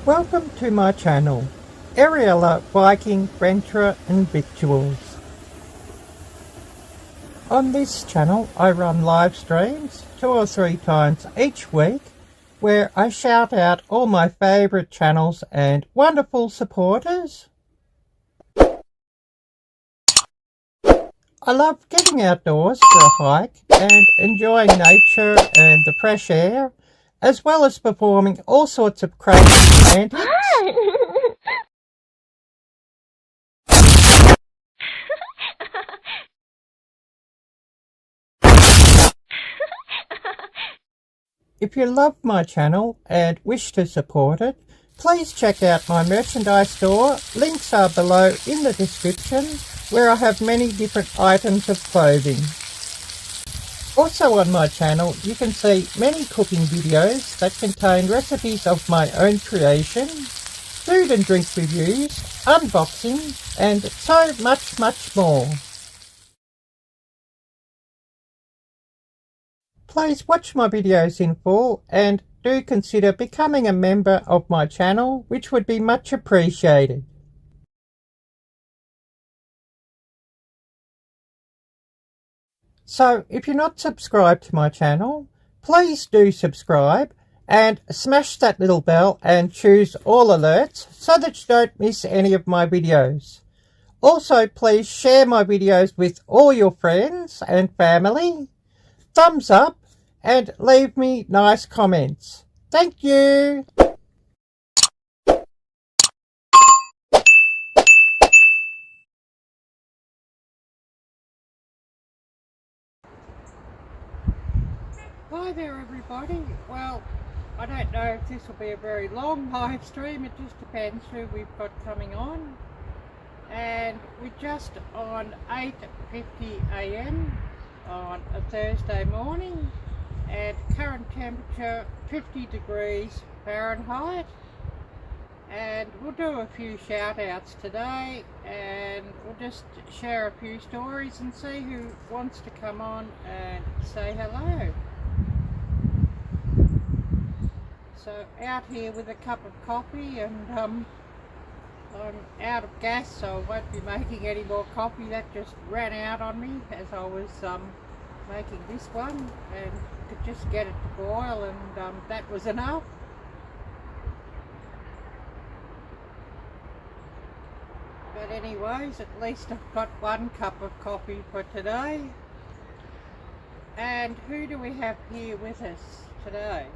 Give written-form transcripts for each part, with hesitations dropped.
Welcome to my channel, Arielle-Viking Venture and Victuals. On this channel I run live streams 2 or 3 times each week where I shout out all my favourite channels and wonderful supporters. I love getting outdoors for a hike and enjoying nature and the fresh air, as well as performing all sorts of crazy antics. If you love my channel and wish to support it, please check out my merchandise store. Links are below in the description, where I have many different items of clothing. Also on my channel you can see many cooking videos that contain recipes of my own creation, food and drink reviews, unboxing and so much more. Please watch my videos in full and do consider becoming a member of my channel, which would be much appreciated. So if you're not subscribed to my channel, please do subscribe and smash that little bell and choose all alerts so that you don't miss any of my videos. Also, please share my videos with all your friends and family. Thumbs up and leave me nice comments. Thank you. Hi there everybody. Well, I don't know if this will be a very long live stream. It just depends who we've got coming on. And we're just on 8:50 AM on a Thursday morning, and current temperature 50 degrees Fahrenheit. And we'll do a few shout outs today, and we'll just share a few stories and see who wants to come on and say hello. So out here with a cup of coffee, and I'm out of gas, so I won't be making any more coffee. That just ran out on me as I was making this one, and could just get it to boil, and that was enough. But anyways, at least I've got one cup of coffee for today. And who do we have here with us today?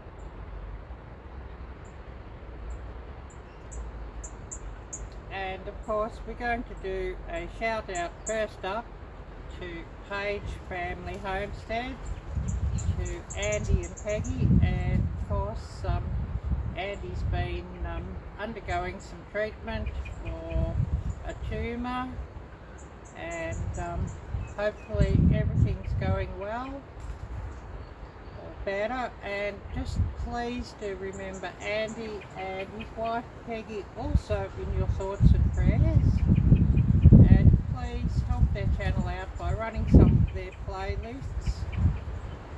And of course we're going to do a shout out first up to Paige Family Homestead, to Andy and Peggy, and of course Andy's been undergoing some treatment for a tumour, and hopefully everything's going well or better. And just please do remember Andy and his wife Peggy also in your thoughts and prayers, and please help their channel out by running some of their playlists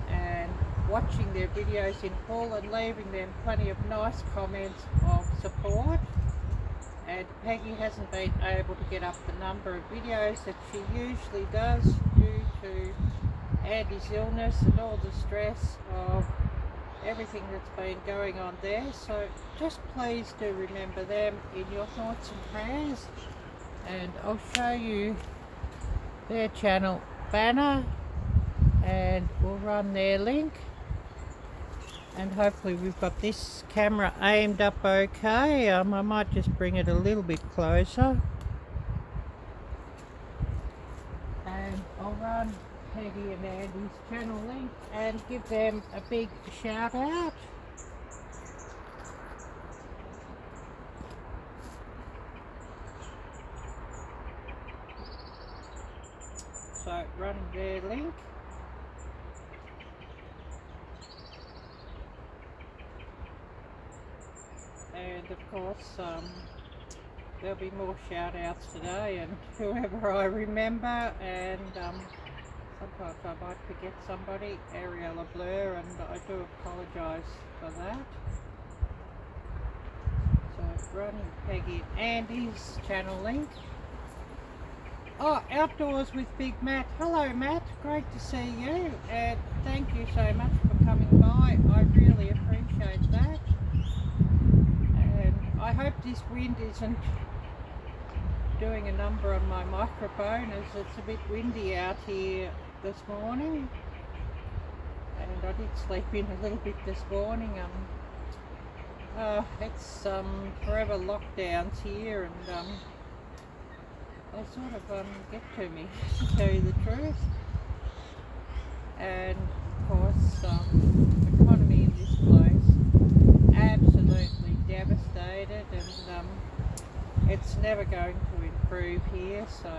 and watching their videos in full and leaving them plenty of nice comments of support. And Peggy hasn't been able to get up the number of videos that she usually does due to Andy's illness and all the stress of everything that's been going on there. So just please do remember them in your thoughts and prayers. And I'll show you their channel banner, and we'll run their link, and hopefully we've got this camera aimed up okay. I might just bring it a little bit closer, and I'll run Peggy and Andy's channel link and give them a big shout out. So run their link. And of course there'll be more shout outs today, and whoever I remember, and sometimes I might forget somebody, Arielle Blur, and I do apologise for that. So Ronnie, Peggy and Andy's channel link. Oh, Outdoors with Big Matt. Hello Matt, great to see you, and thank you so much for coming by. I really appreciate that. And I hope this wind isn't doing a number on my microphone, as it's a bit windy out here this morning. And I did sleep in a little bit this morning. It's forever lockdowns here, and they sort of get to me, to tell you the truth. And of course, the economy in this place absolutely devastated, and it's never going to improve here. So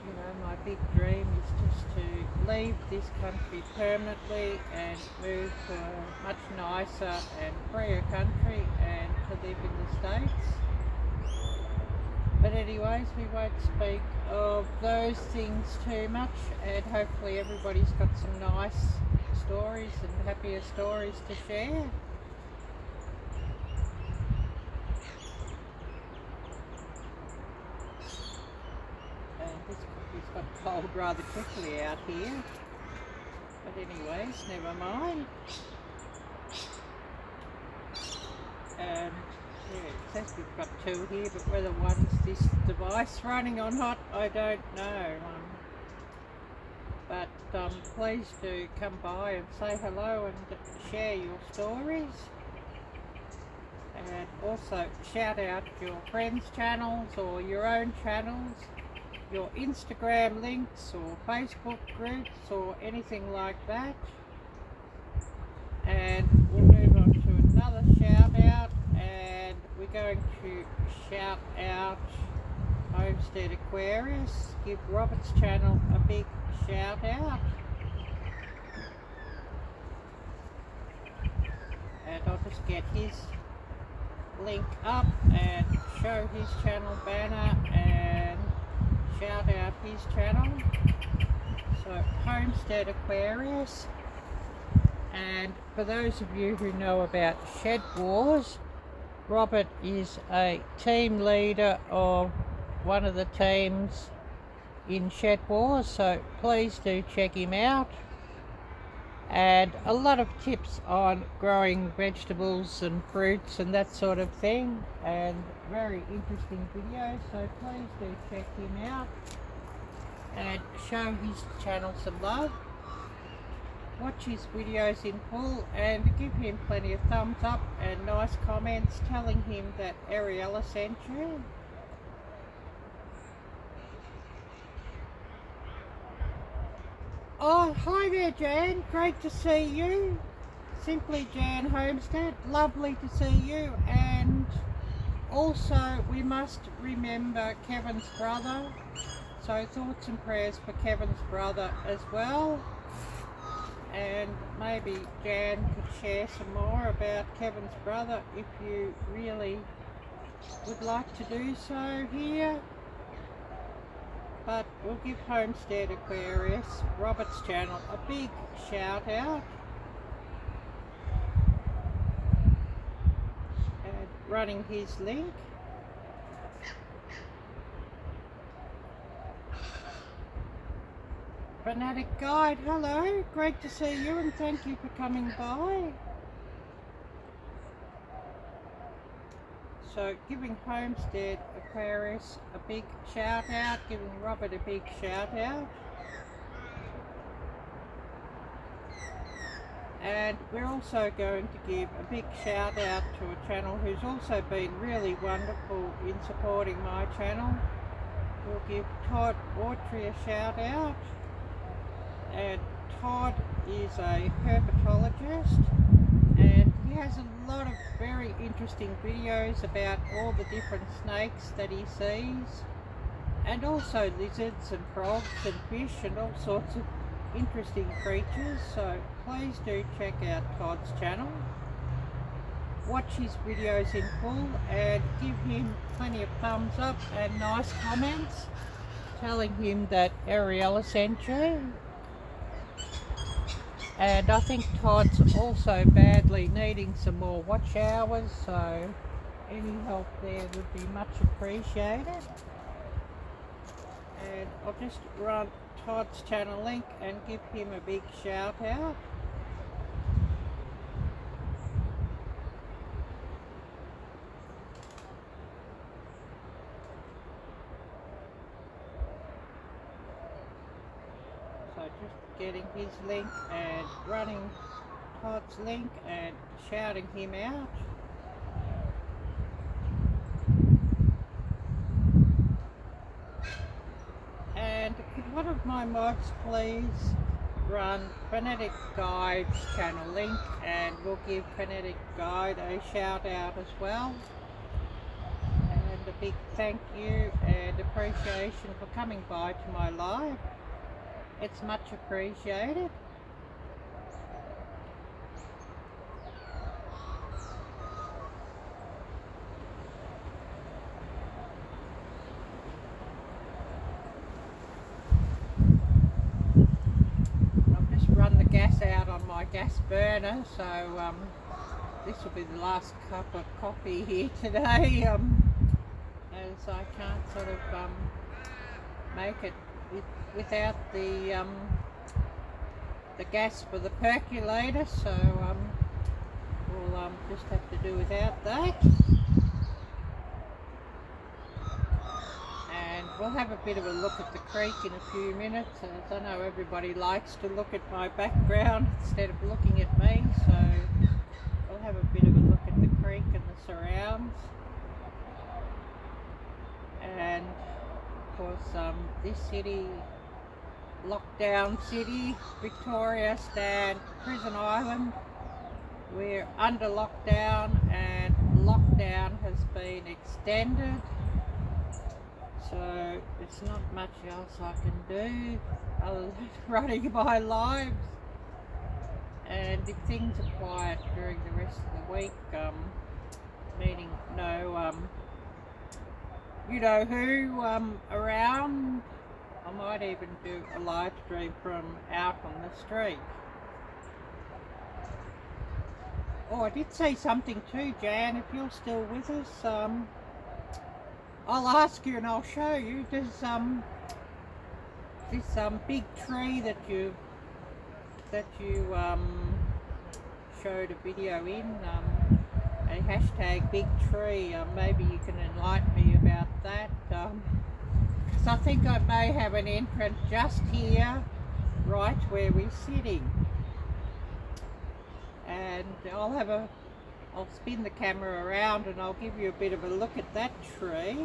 you know, my big dream is just to leave this country permanently and move to a much nicer and freer country and to live in the States. But anyways, we won't speak of those things too much, and hopefully everybody's got some nice stories and happier stories to share. This coffee's got cold rather quickly out here, but anyways, never mind. And yeah, it says we've got two here, but whether one's this device running on hot, I don't know. But please do come by and say hello and share your stories. And also shout out your friends' channels or your own channels, your Instagram links or Facebook groups or anything like that. And we'll move on to another shout out, and we're going to shout out Homestead Aquarius. Give Robert's channel a big shout out. And I'll just get his link up and show his channel banner and shout out his channel. So Homestead Aquarius. And for those of you who know about Shed Wars, Robert is a team leader of one of the teams in Shed Wars, so please do check him out. And a lot of tips on growing vegetables and fruits and that sort of thing, and very interesting videos, so please do check him out and show his channel some love. Watch his videos in full and give him plenty of thumbs up and nice comments telling him that Ariella sent you. Oh, hi there Jan, great to see you. Simply Jan Homestead, lovely to see you. And also we must remember Kevin's brother, so thoughts and prayers for Kevin's brother as well. And maybe Jan could share some more about Kevin's brother if you really would like to do so here. But we'll give Homestead Aquarius, Robert's channel, a big shout out. And running his link. Fanatic Guide, hello, great to see you and thank you for coming by. So giving Homestead Aquarius a big shout out, giving Robert a big shout out. And we're also going to give a big shout out to a channel who's also been really wonderful in supporting my channel. We'll give Todd Autry a shout out. And Todd is a herpetologist, and he has a lot of very interesting videos about all the different snakes that he sees, and also lizards and frogs and fish and all sorts of interesting creatures. So please do check out Todd's channel, watch his videos in full and give him plenty of thumbs up and nice comments telling him that Ariella sent you. And I think Todd's also badly needing some more watch hours, so any help there would be much appreciated. And I'll just run Todd's channel link and give him a big shout out. So just getting his link and running Todd's link and shouting him out. And could one of my mods please run Phonetic Guide's channel link, and we'll give Phonetic Guide a shout out as well. And a big thank you and appreciation for coming by to my live. It's much appreciated. Out on my gas burner, so this will be the last cup of coffee here today, as I can't sort of make it without the gas for the percolator, so we'll just have to do without that. We'll have a bit of a look at the creek in a few minutes, as I know everybody likes to look at my background instead of looking at me, so we'll have a bit of a look at the creek and the surrounds. And of course this city, lockdown city, Victoria, stand Prison Island, we're under lockdown and lockdown has been extended. So it's not much else I can do other than running my lives. And if things are quiet during the rest of the week, meaning no, you know who around, I might even do a live stream from out on the street. Oh, I did say something too, Jan, if you're still with us. I'll ask you and I'll show you. There's this big tree that you showed a video in, a hashtag big tree. Maybe you can enlighten me about that, because I think I may have an entrance just here, right where we're sitting. And I'll spin the camera around and I'll give you a bit of a look at that tree.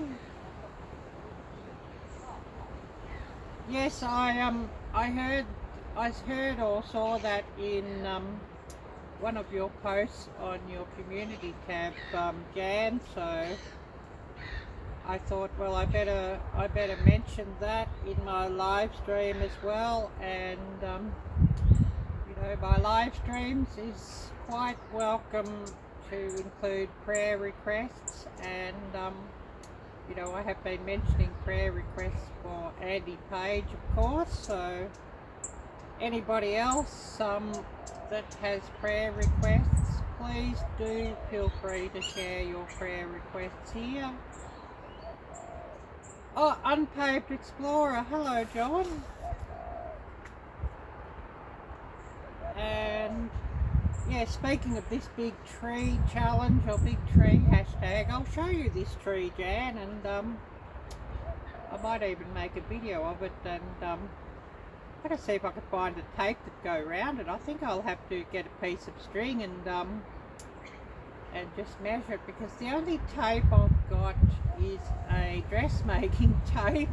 Yes, I heard or saw that in one of your posts on your community tab, Jan. So I thought, well, I better mention that in my live stream as well. And you know, my live streams is quite welcome to include prayer requests, and you know, I have been mentioning prayer requests for Andy Page, of course, so anybody else that has prayer requests, please do feel free to share your prayer requests here. Oh, Unpaved Explorer, hello John. And yeah, speaking of this big tree challenge or big tree hashtag, I'll show you this tree, Jan, and I might even make a video of it. And I'm going to see if I can find a tape that go around it. I think I'll have to get a piece of string and just measure it, because the only tape I've got is a dressmaking tape,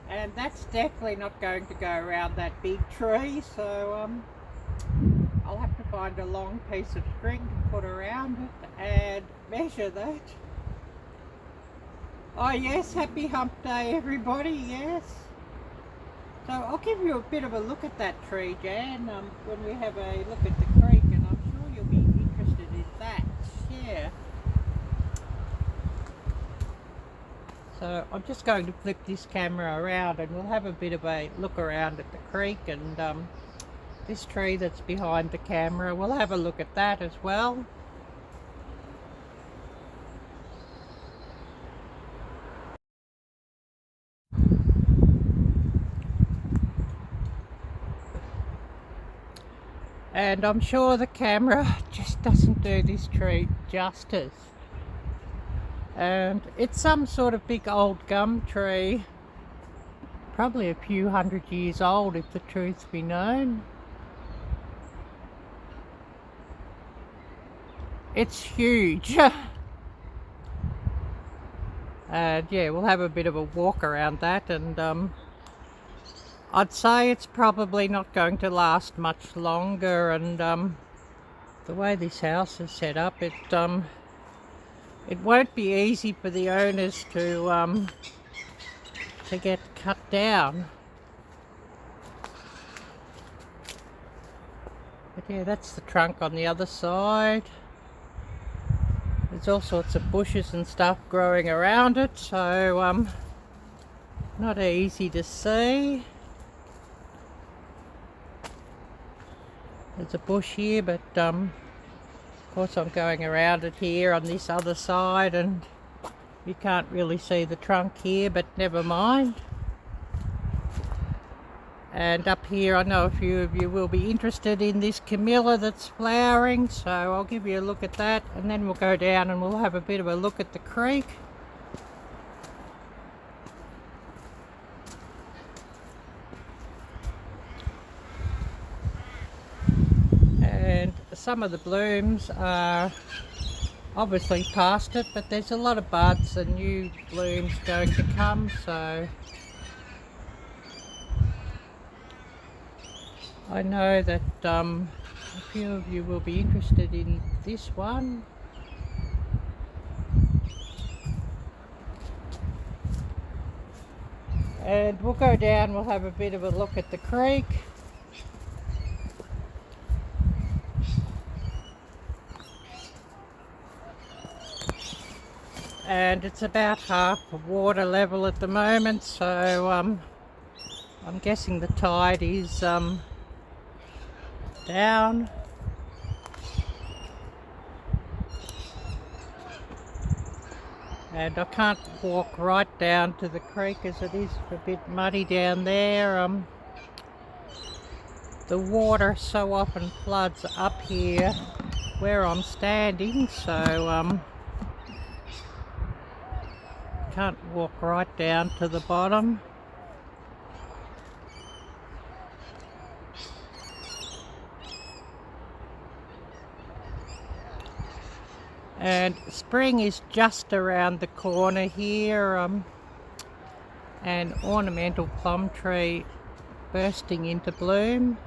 and that's definitely not going to go around that big tree. So I'll have to find a long piece of string to put around it and measure that. Oh yes, happy hump day everybody, yes. So I'll give you a bit of a look at that tree, Jan, when we have a look at the creek, and I'm sure you'll be interested in that. Yeah. So I'm just going to flip this camera around and we'll have a bit of a look around at the creek, and this tree that's behind the camera, we'll have a look at that as well. And I'm sure the camera just doesn't do this tree justice. And it's some sort of big old gum tree, probably a few hundred years old if the truth be known. It's huge. And yeah, we'll have a bit of a walk around that, and I'd say it's probably not going to last much longer. And the way this house is set up, it won't be easy for the owners to get cut down. But yeah, that's the trunk on the other side. There's all sorts of bushes and stuff growing around it, so not easy to see. There's a bush here, but of course I'm going around it here on this other side, and you can't really see the trunk here, but never mind. And up here, I know a few of you will be interested in this camellia that's flowering, so I'll give you a look at that, and then we'll go down and we'll have a bit of a look at the creek. And some of the blooms are obviously past it, but there's a lot of buds and new blooms going to come, so I know that a few of you will be interested in this one. And we'll go down, we'll have a bit of a look at the creek. And it's about half water level at the moment, so I'm guessing the tide is down. And I can't walk right down to the creek as it is a bit muddy down there. The water so often floods up here where I'm standing, so can't walk right down to the bottom. And spring is just around the corner here. An ornamental plum tree bursting into bloom.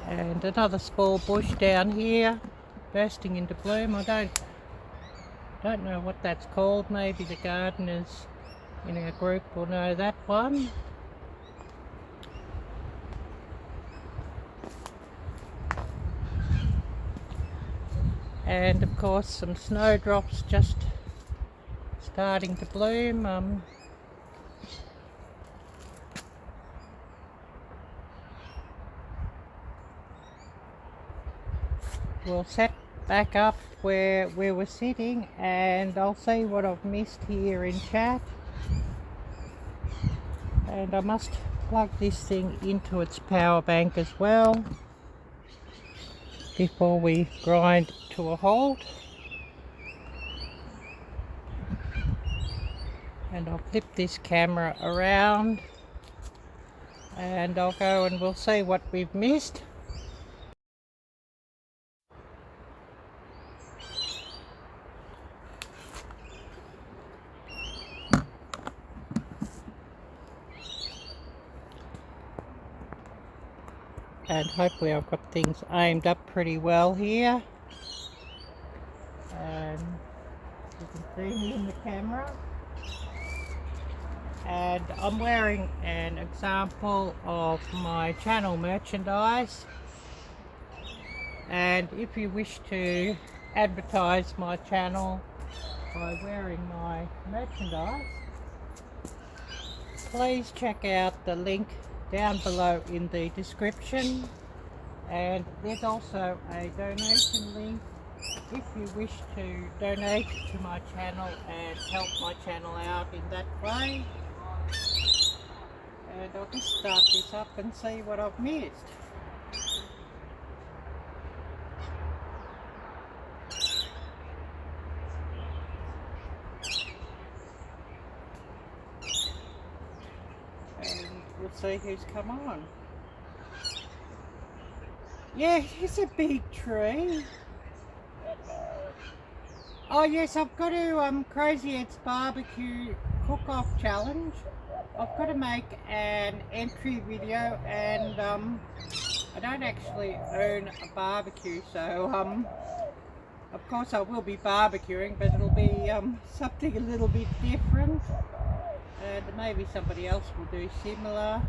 And another small bush down here bursting into bloom. I don't know what that's called. Maybe the gardeners in our group will know that one. And of course some snowdrops just starting to bloom. We'll set back up where we were sitting, and I'll see what I've missed here in chat. And I must plug this thing into its power bank as well before we grind to a halt. And I'll flip this camera around and I'll go and we'll see what we've missed. And hopefully I've got things aimed up pretty well here. And you can see me in the camera. And I'm wearing an example of my channel merchandise. And if you wish to advertise my channel by wearing my merchandise, please check out the link down below in the description, And there's also a donation link if you wish to donate to my channel and help my channel out in that way. And I'll just start this up and see what I've missed. And we'll see who's come on. Yeah, it's a big tree. Oh yes, I've got to Crazy Ed's barbecue cook-off challenge. I've got to make an entry video, and I don't actually own a barbecue, so of course I will be barbecuing, but it'll be something a little bit different, and maybe somebody else will do similar.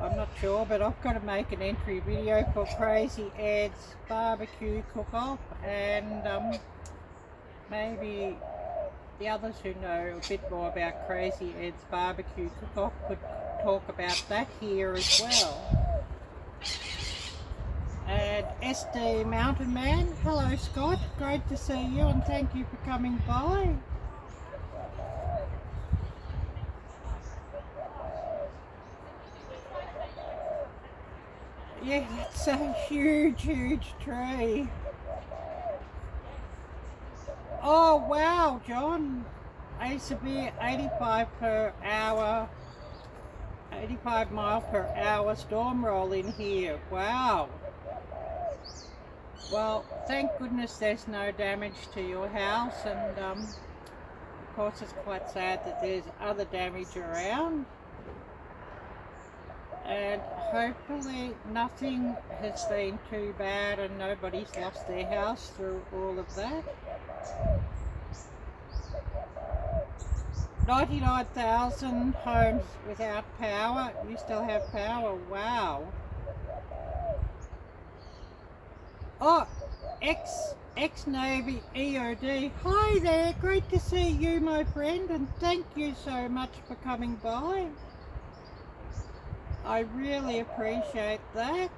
I'm not sure, but I've got to make an entry video for Crazy Ed's barbecue cook-off, and maybe the others who know a bit more about Crazy Ed's barbecue cook-off could talk about that here as well. And SD Mountain Man, hello Scott, great to see you and thank you for coming by. Yeah, that's a huge, huge tree. Oh wow, John, a severe 85 mile per hour storm roll in here. Wow. Well, thank goodness there's no damage to your house, and of course it's quite sad that there's other damage around. And hopefully nothing has been too bad and nobody's lost their house through all of that. 99,000 homes without power. You still have power. Wow. Oh, ex-Navy EOD. Hi there. Great to see you, my friend, and thank you so much for coming by. I really appreciate that.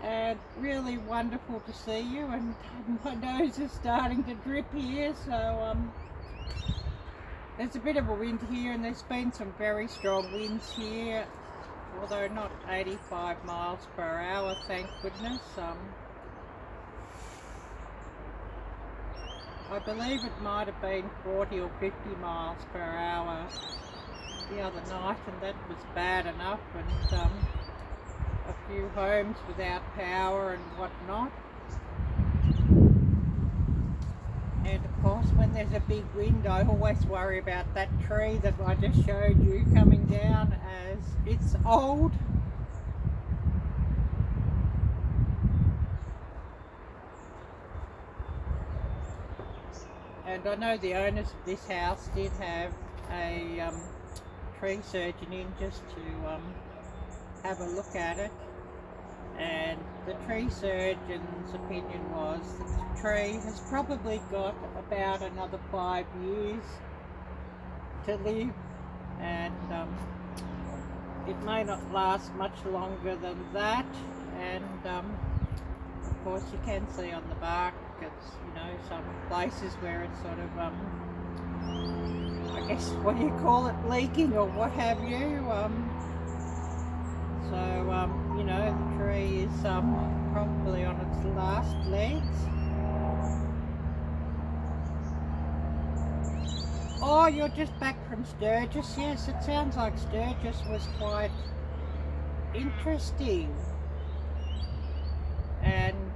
And really wonderful to see you, and my nose is starting to drip here, so there's a bit of a wind here, and there's been some very strong winds here, although not 85 miles per hour, thank goodness. I believe it might have been 40 or 50 miles per hour the other night, and that was bad enough, and a few homes without power and whatnot. And of course when there's a big wind I always worry about that tree that I just showed you coming down, as it's old. And I know the owners of this house did have a tree surgeon in just to have a look at it, and the tree surgeon's opinion was that the tree has probably got about another 5 years to live, and it may not last much longer than that. And of course you can see on the bark, it's, you know, some places where it's sort of I guess, what do you call it, leaking or what have you. You know, the tree is probably on its last legs. Oh, you're just back from Sturgis. Yes, it sounds like Sturgis was quite interesting. And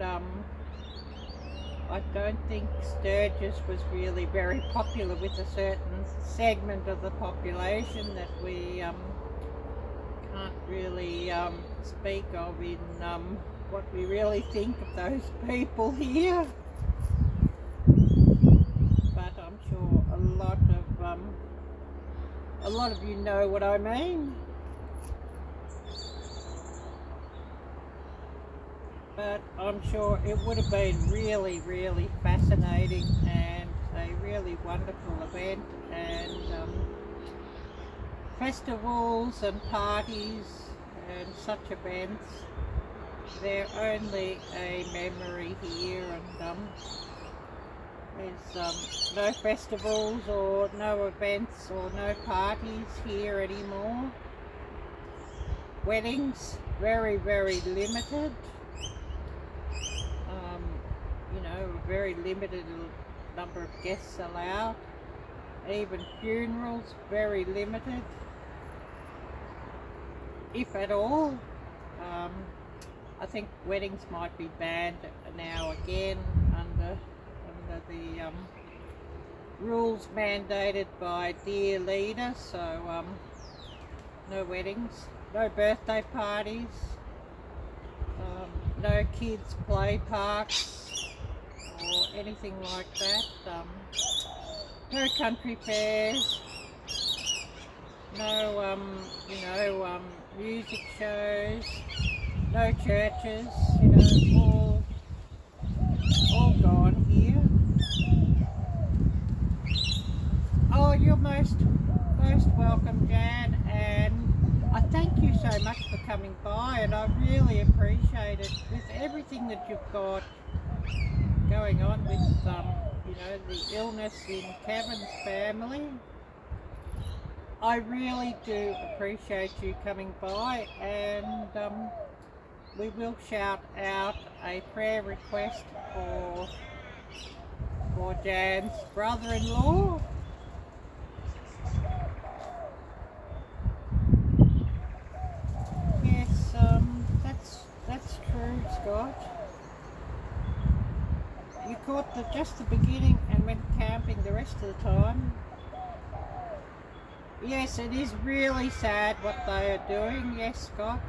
I don't think Sturgis was really very popular with a certain segment of the population that we can't really speak of in what we really think of those people here. But I'm sure a lot of you know what I mean. But I'm sure it would have been really, really fascinating and a really wonderful event, and festivals and parties and such events. They're only a memory here, and there's no festivals or no events or no parties here anymore. Weddings, very, very limited. You know, a very limited number of guests allowed. Even funerals, very limited, if at all. I think weddings might be banned now again under the rules mandated by dear leader. So no weddings, no birthday parties, no kids play parks or anything like that. No country fairs, no you know, music shows, no churches, you know, all gone here. Oh, you're most welcome, Jan, and I thank you so much for coming by, and I really appreciate it with everything that you've got going on with you know, the illness in Kevin's family. I really do appreciate you coming by, and we will shout out a prayer request for Jan's brother-in-law. Yes, that's true, Scott. You caught just the beginning and went camping the rest of the time. Yes, it is really sad what they are doing. Yes, Scott.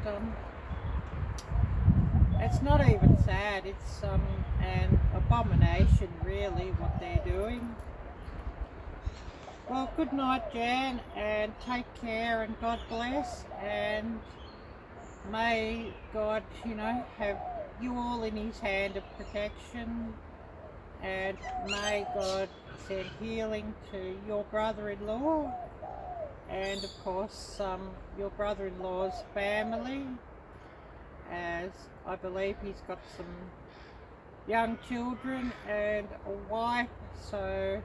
It's not even sad. It's an abomination, really, what they're doing. Well, good night, Jan, and take care, and God bless, and may God, you know, have you all in His hand of protection. And may God send healing to your brother-in-law, and of course your brother-in-law's family, as I believe he's got some young children and a wife, so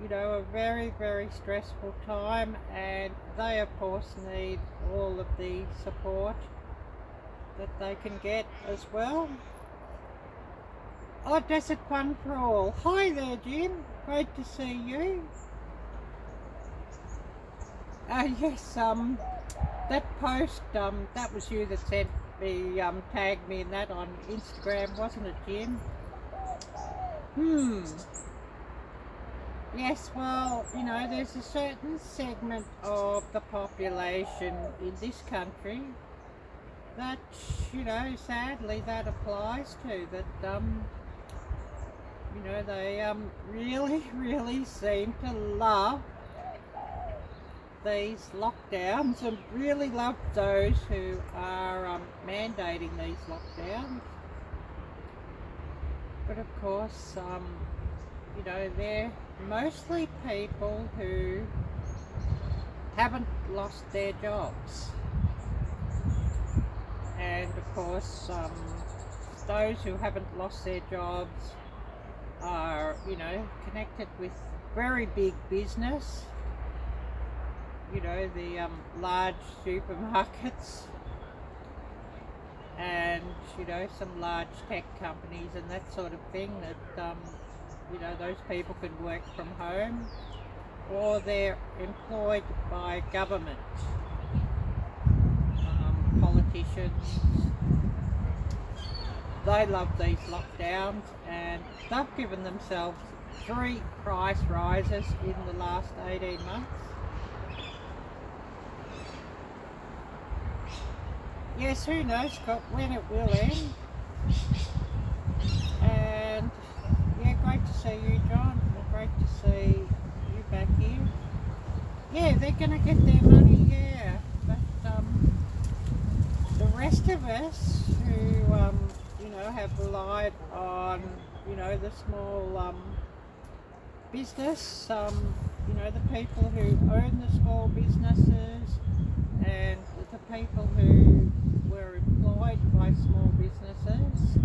you know, a very, very stressful time, and they of course need all of the support that they can get as well. Oh, Desert Fun for All. Hi there, Jim. Great to see you. Yes, that post, that was you that sent me, tagged me in that on Instagram, wasn't it, Jim? Yes, well, you know, there's a certain segment of the population in this country that, you know, sadly that applies to, that, you know, they really, really seem to love these lockdowns and really love those who are mandating these lockdowns. But of course, you know, they're mostly people who haven't lost their jobs. And of course, those who haven't lost their jobs are, you know, connected with very big business, you know, the large supermarkets and, you know, some large tech companies and that sort of thing, that you know, those people can work from home, or they're employed by government, politicians. They love these lockdowns, and they've given themselves 3 price rises in the last 18 months. Yes, who knows, Scott, when it will end. And yeah, great to see you, John. Great to see you back here. Yeah, they're going to get their money, yeah. But the rest of us who, you know, have relied on, you know, the small business, you know, the people who own the small businesses, and the people who were employed by small businesses,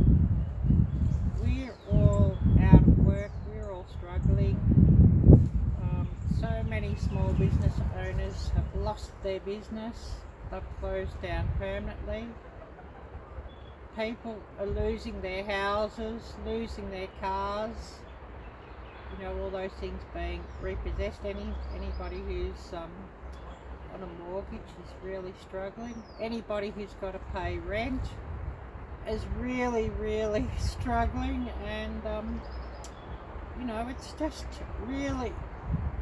we're all out of work, we're all struggling. So many small business owners have lost their business, they've closed down permanently. People are losing their houses, losing their cars, you know, all those things being repossessed. Anybody who's on a mortgage is really struggling. Anybody who's got to pay rent is really, really struggling, and you know, it's just really,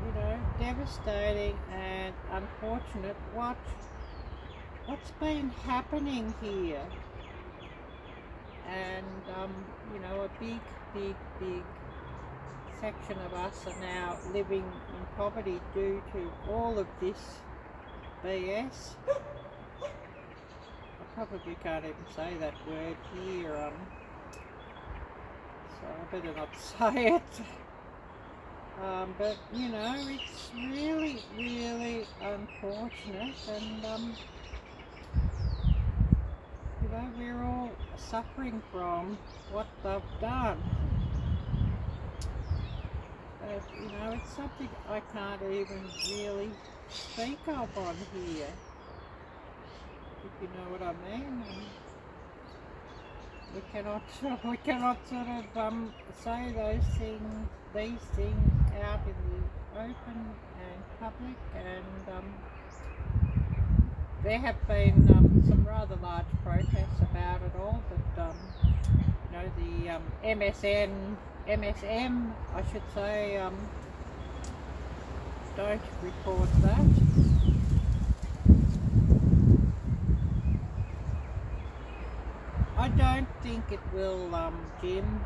you know, devastating and unfortunate what's been happening here. And you know, a big section of us are now living in poverty due to all of this BS. I probably can't even say that word here, so I better not say it. But you know, it's really, really unfortunate, and you know, we're all suffering from what they've done. But you know, it's something I can't even really speak of on here, if you know what I mean. And we cannot sort of say these things out in the open and public, and there have been some rather large protests about it all, but you know, the MSM, I should say, don't report that. I don't think it will, Jim.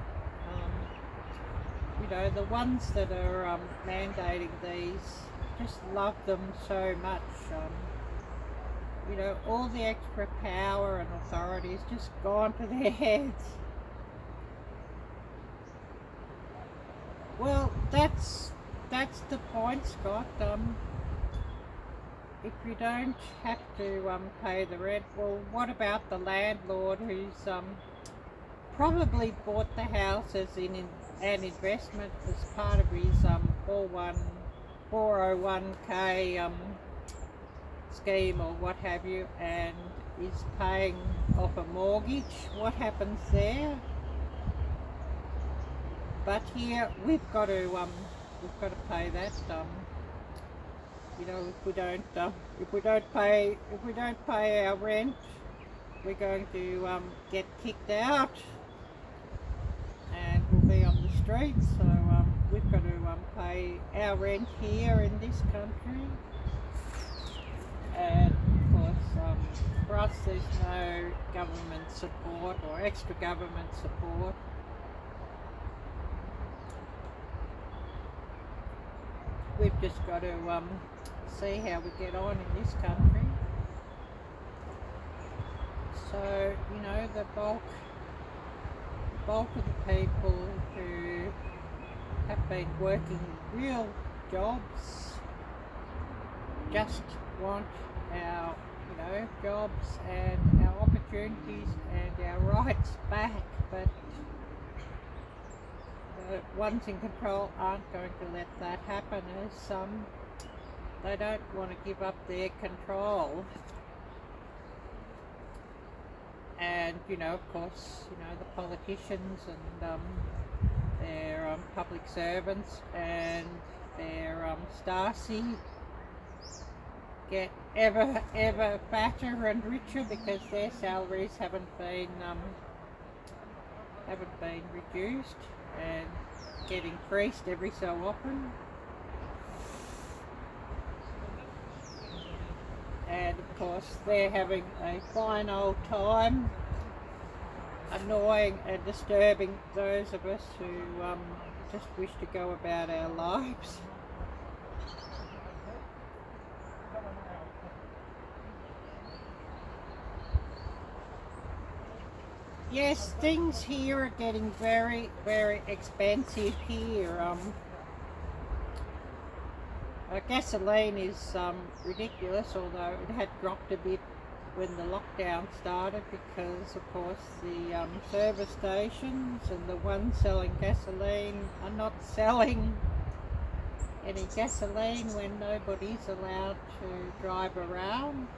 You know, the ones that are mandating these, just love them so much. You know, all the extra power and authority has just gone to their heads. Well, that's the point, Scott. If you don't have to pay the rent, well, what about the landlord who's probably bought the house as in an investment as part of his 401k scheme or what have you, and is paying off a mortgage? What happens there? But here we've got to pay that. You know, if we don't pay our rent, we're going to get kicked out, and we'll be on the streets. So we've got to pay our rent here in this country, and of course, for us, there's no government support or extra government support. We've just got to see how we get on in this country. So, you know, the bulk of the people who have been working real jobs just want our, you know, jobs and our opportunities and our rights back, but the ones in control aren't going to let that happen, as they don't want to give up their control. And you know, of course, you know, the politicians and their public servants and their Stasi get ever fatter and richer because their salaries haven't been reduced and get increased every so often. And of course they're having a fine old time annoying and disturbing those of us who just wish to go about our lives. Yes, things here are getting very, very expensive here. gasoline is ridiculous, although it had dropped a bit when the lockdown started, because of course the service stations and the ones selling gasoline are not selling any gasoline when nobody's allowed to drive around.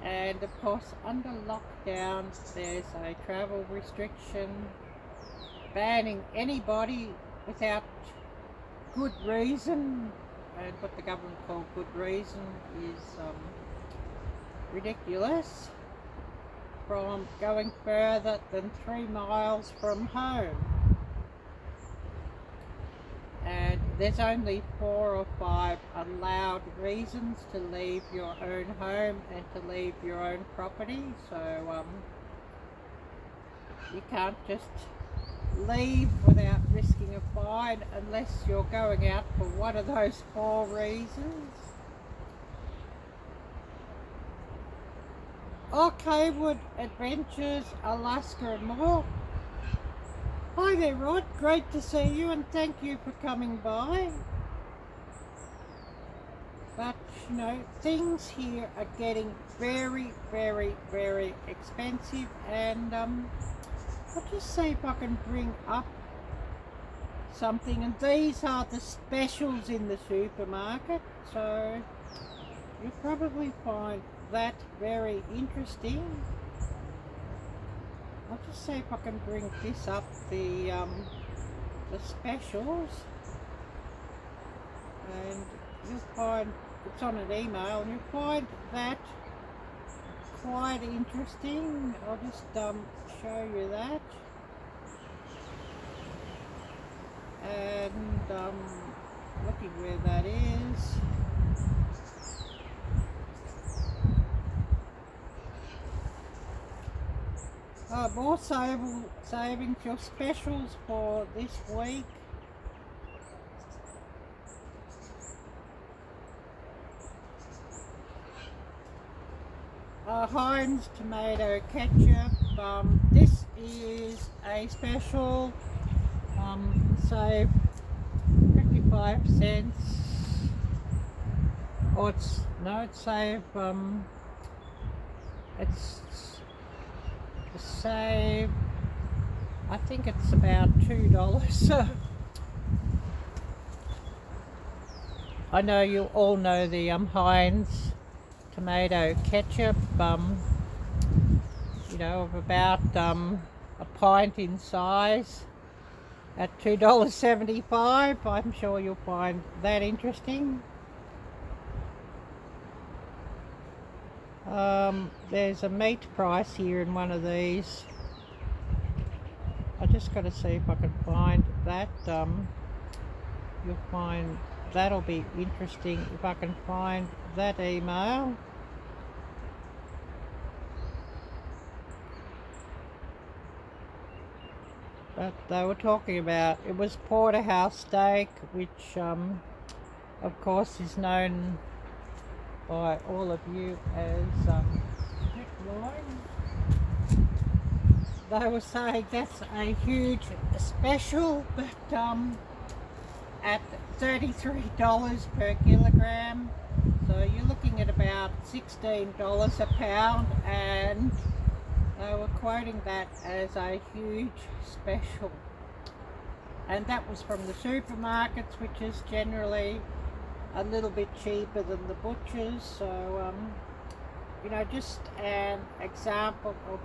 And of course under lockdown there's a travel restriction banning anybody without good reason, and what the government call good reason is ridiculous, from going further than 3 miles from home. And there's only 4 or 5 allowed reasons to leave your own home and to leave your own property. So you can't just leave without risking a fine unless you're going out for one of those 4 reasons. Okaywood Adventures, Alaska and more. Hi there, Rod. Great to see you, and thank you for coming by. But, you know, things here are getting very, very, very expensive, and I'll just see if I can bring up something. And these are the specials in the supermarket, so you'll probably find that very interesting. I'll just see if I can bring this up, the specials, and you'll find it's on an email, and you'll find that quite interesting. I'll just show you that, and looking where that is. More savings, your specials for this week. Heinz tomato ketchup. This is a special. Save 55 cents. Or it's save. It's save, I think it's about $2. I know you all know the Heinz tomato ketchup, you know, of about a pint in size at $2.75. I'm sure you'll find that interesting. There's a meat price here in one of these. I just got to see if I can find that. You'll find that'll be interesting if I can find that email. But they were talking about, it was porterhouse steak, which of course is known by all of you as sirloin. They were saying that's a huge special, but at $33 per kilogram, so you're looking at about $16 a pound, and they were quoting that as a huge special. And that was from the supermarkets, which is generally a little bit cheaper than the butchers. So you know, just an example of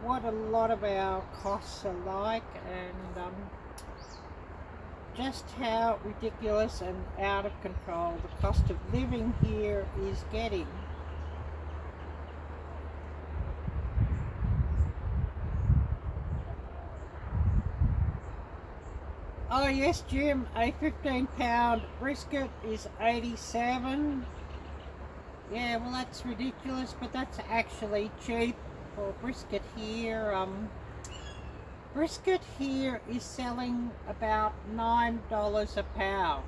what a lot of our costs are like, and just how ridiculous and out of control the cost of living here is getting. Oh yes, Jim, a 15-pound brisket is $87. Yeah, well that's ridiculous, but that's actually cheap for brisket here. Brisket here is selling about $9 a pound.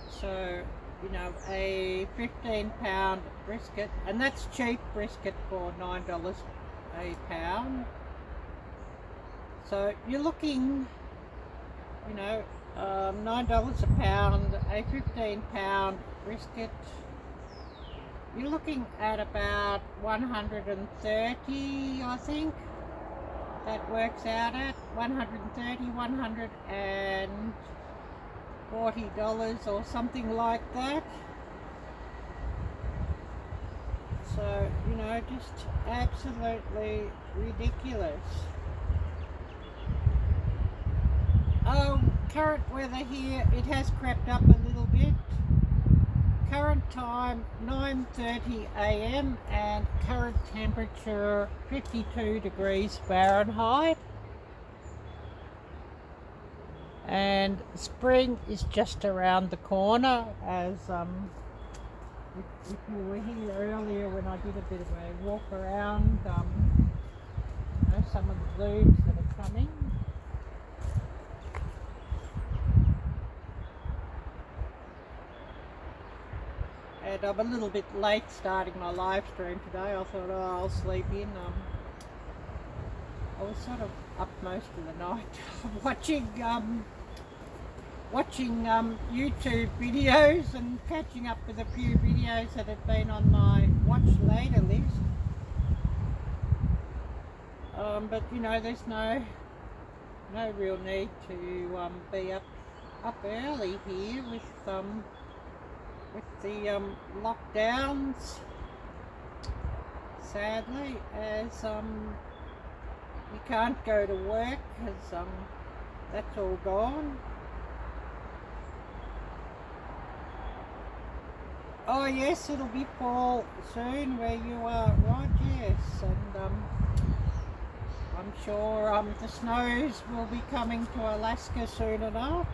So, you know, a 15-pound brisket, and that's cheap brisket for $9 a pound. So you're looking, you know, $9 a pound, a 15-pound brisket. You're looking at about 130, I think. That works out at 130, $140 or something like that. So, you know, just absolutely ridiculous. Current weather here, it has crept up a little bit. Current time 9:30 a.m. and current temperature 52 degrees Fahrenheit. And spring is just around the corner, as if you were here earlier when I did a bit of a walk around, you know, some of the blooms that are coming. And I'm a little bit late starting my live stream today. I thought, oh, I'll sleep in. I was sort of up most of the night watching YouTube videos and catching up with a few videos that had been on my watch later list. But you know, there's no real need to be up early here with the lockdowns, sadly, as you can't go to work because that's all gone. Oh yes, it'll be fall soon where you are, right? Yes, and I'm sure the snows will be coming to Alaska soon enough.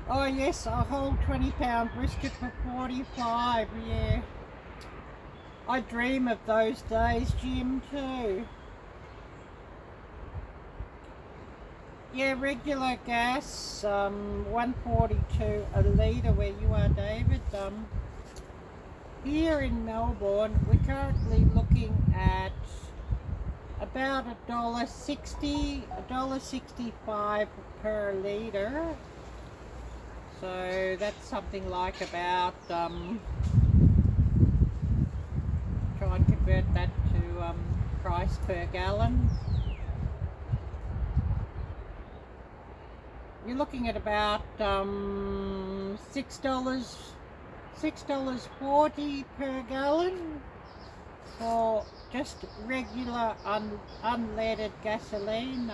Oh yes, a whole 20-pound brisket for $45, yeah. I dream of those days, Jim, too. Yeah, regular gas, $1.42 a litre where you are, David. Here in Melbourne, we're currently looking at about $1.60, $1.65 per litre. So that's something like about, try and convert that to price per gallon. You're looking at about $6.40 per gallon for just regular unleaded gasoline.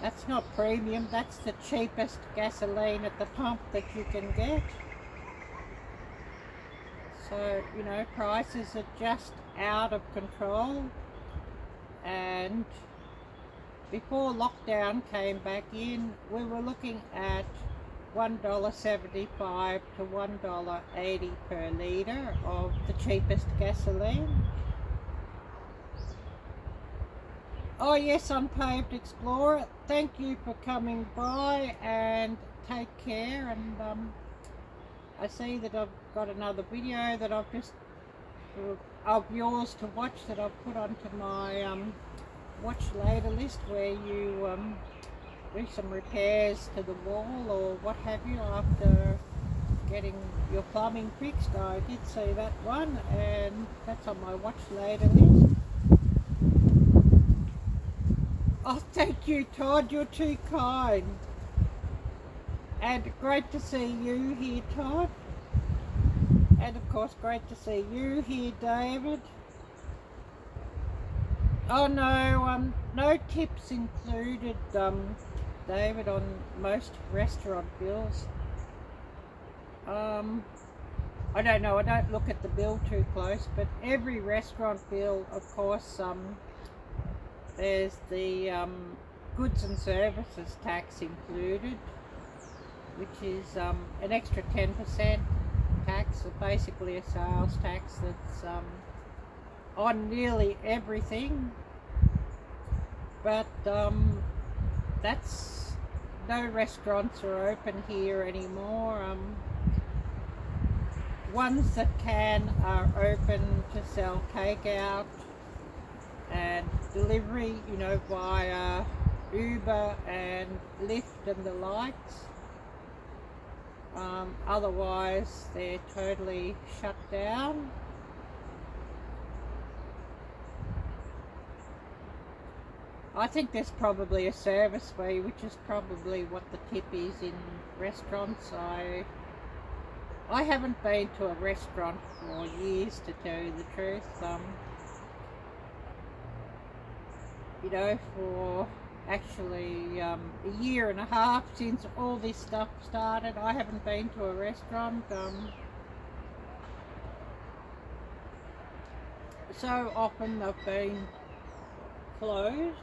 That's not premium, that's the cheapest gasoline at the pump that you can get. So, you know, prices are just out of control. And before lockdown came back in, we were looking at $1.75 to $1.80 per litre of the cheapest gasoline. Oh yes, Unpaved Explorer, thank you for coming by and take care. And I see that I've got another video that I've just of yours to watch that I've put onto my watch later list, where you do some repairs to the wall or what have you after getting your plumbing fixed. I did see that one, and that's on my watch later list. Oh, thank you, Todd, you're too kind. And great to see you here, Todd. And of course, great to see you here, David. Oh no, no tips included, David, on most restaurant bills. I don't know, I don't look at the bill too close, but every restaurant bill, of course, there's the goods and services tax included, which is an extra 10% tax, so basically a sales tax that's on nearly everything. But that's, no restaurants are open here anymore. Ones that can are open to sell takeout and delivery, you know, via Uber and Lyft and the likes. Otherwise they're totally shut down. I think there's probably a service fee, which is probably what the tip is in restaurants. I haven't been to a restaurant for years, to tell you the truth. You know, for actually a year and a half since all this stuff started, I haven't been to a restaurant. So often they've been closed.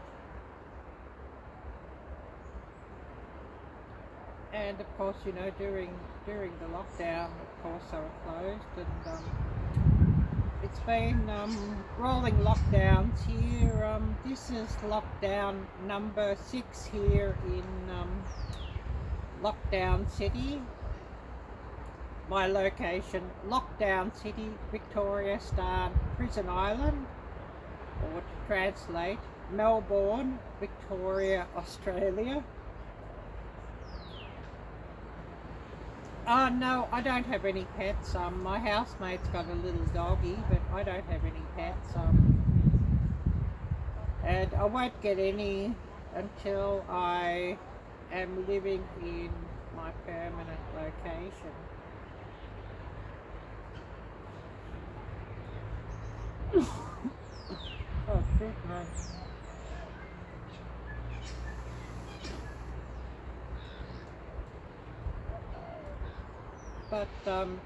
And of course, you know, during the lockdown, of course, they were closed, and it's been rolling lockdowns here. This is lockdown number 6 here in Lockdown City. My location, Lockdown City, Victoria Star Prison Island, or to translate, Melbourne, Victoria, Australia. No, I don't have any pets. My housemate's got a little doggy, but I don't have any pets. And I won't get any until I am living in my permanent location. Oh, goodness. But,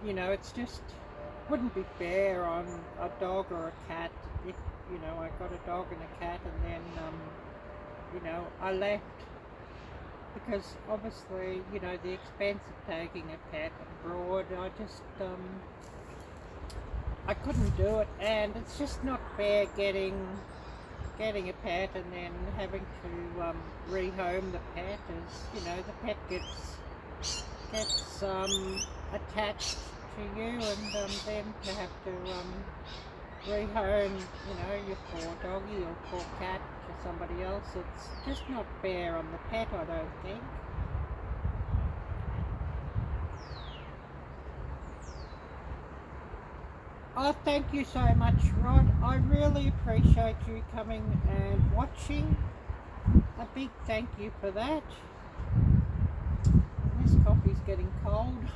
you know, it's just, wouldn't be fair on a dog or a cat. If, you know, I got a dog and a cat, and then, you know, I left. Because obviously, you know, the expense of taking a pet abroad, I just, I couldn't do it. And it's just not fair getting a pet and then having to rehome the pet, as, you know, the pet gets attached to you, and then to have to rehome, you know, your poor doggy or poor cat to somebody else. It's just not fair on the pet, I don't think. Oh, thank you so much, Rod. I really appreciate you coming and watching. A big thank you for that. This coffee's getting cold.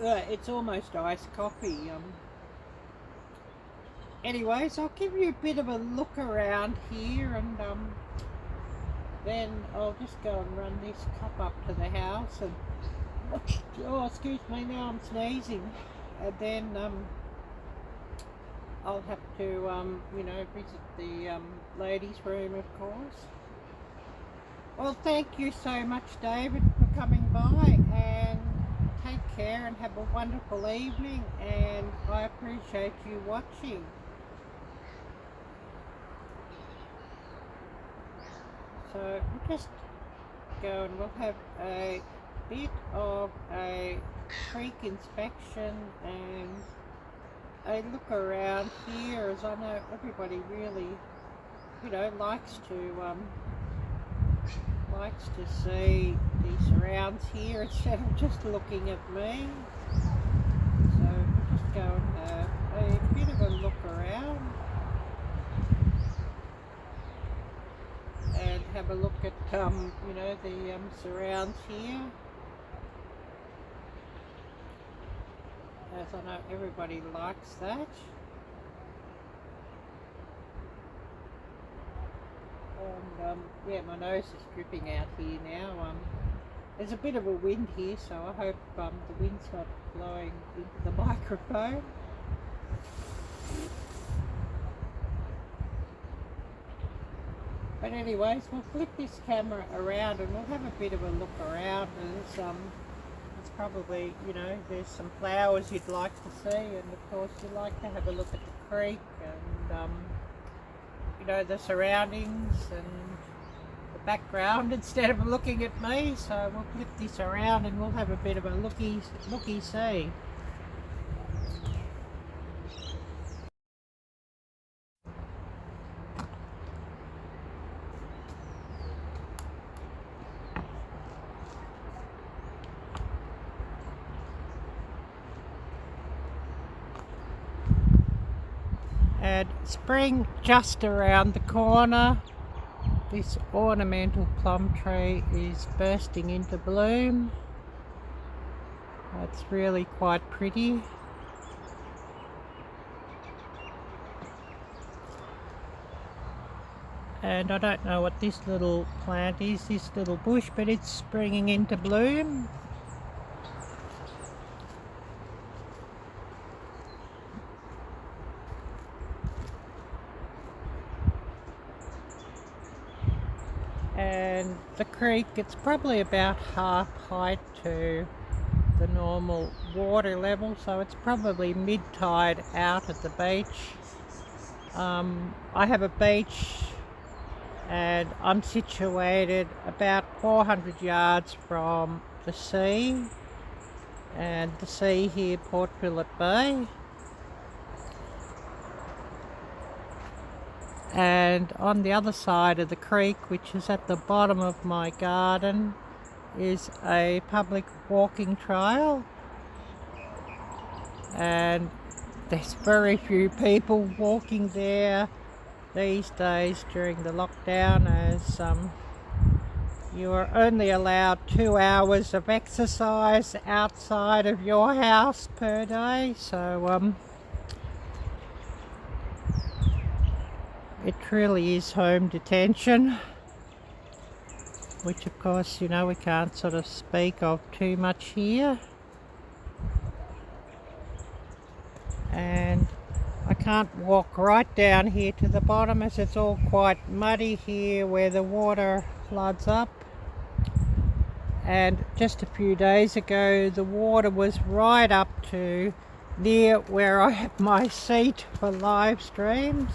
It's almost iced coffee. Anyways, I'll give you a bit of a look around here, and then I'll just go and run this cup up to the house, and oh, excuse me, now I'm sneezing, and then I'll have to you know, visit the ladies' room, of course. Well, thank you so much, David, for coming by, and take care and have a wonderful evening, and I appreciate you watching. So we'll just go and we'll have a bit of a creek inspection and a look around here, as I know everybody really, you know, likes to see the surrounds here instead of just looking at me. So we'll just go and have a bit of a look around and have a look at you know, the surrounds here, as I know everybody likes that. And yeah, my nose is dripping out here now. There's a bit of a wind here, so I hope the wind's not blowing into the microphone. But anyways, we'll flip this camera around and we'll have a bit of a look around. It's probably, you know, there's some flowers you'd like to see, and of course you like to have a look at the creek and you know, the surroundings and the background instead of looking at me. So we'll flip this around and we'll have a bit of a looky-see. And spring just around the corner. This ornamental plum tree is bursting into bloom. It's really quite pretty. And I don't know what this little plant is, this little bush, but it's springing into bloom. And the creek, it's probably about half height to the normal water level, so it's probably mid-tide out at the beach. I have a beach and I'm situated about 400 yards from the sea, and the sea here, Port Phillip Bay. And on the other side of the creek, which is at the bottom of my garden, is a public walking trail. And there's very few people walking there these days during the lockdown, as you are only allowed 2 hours of exercise outside of your house per day. So it truly is home detention, which of course, you know, we can't sort of speak of too much here. And I can't walk right down here to the bottom, as it's all quite muddy here where the water floods up. And just a few days ago, the water was right up to near where I have my seat for live streams.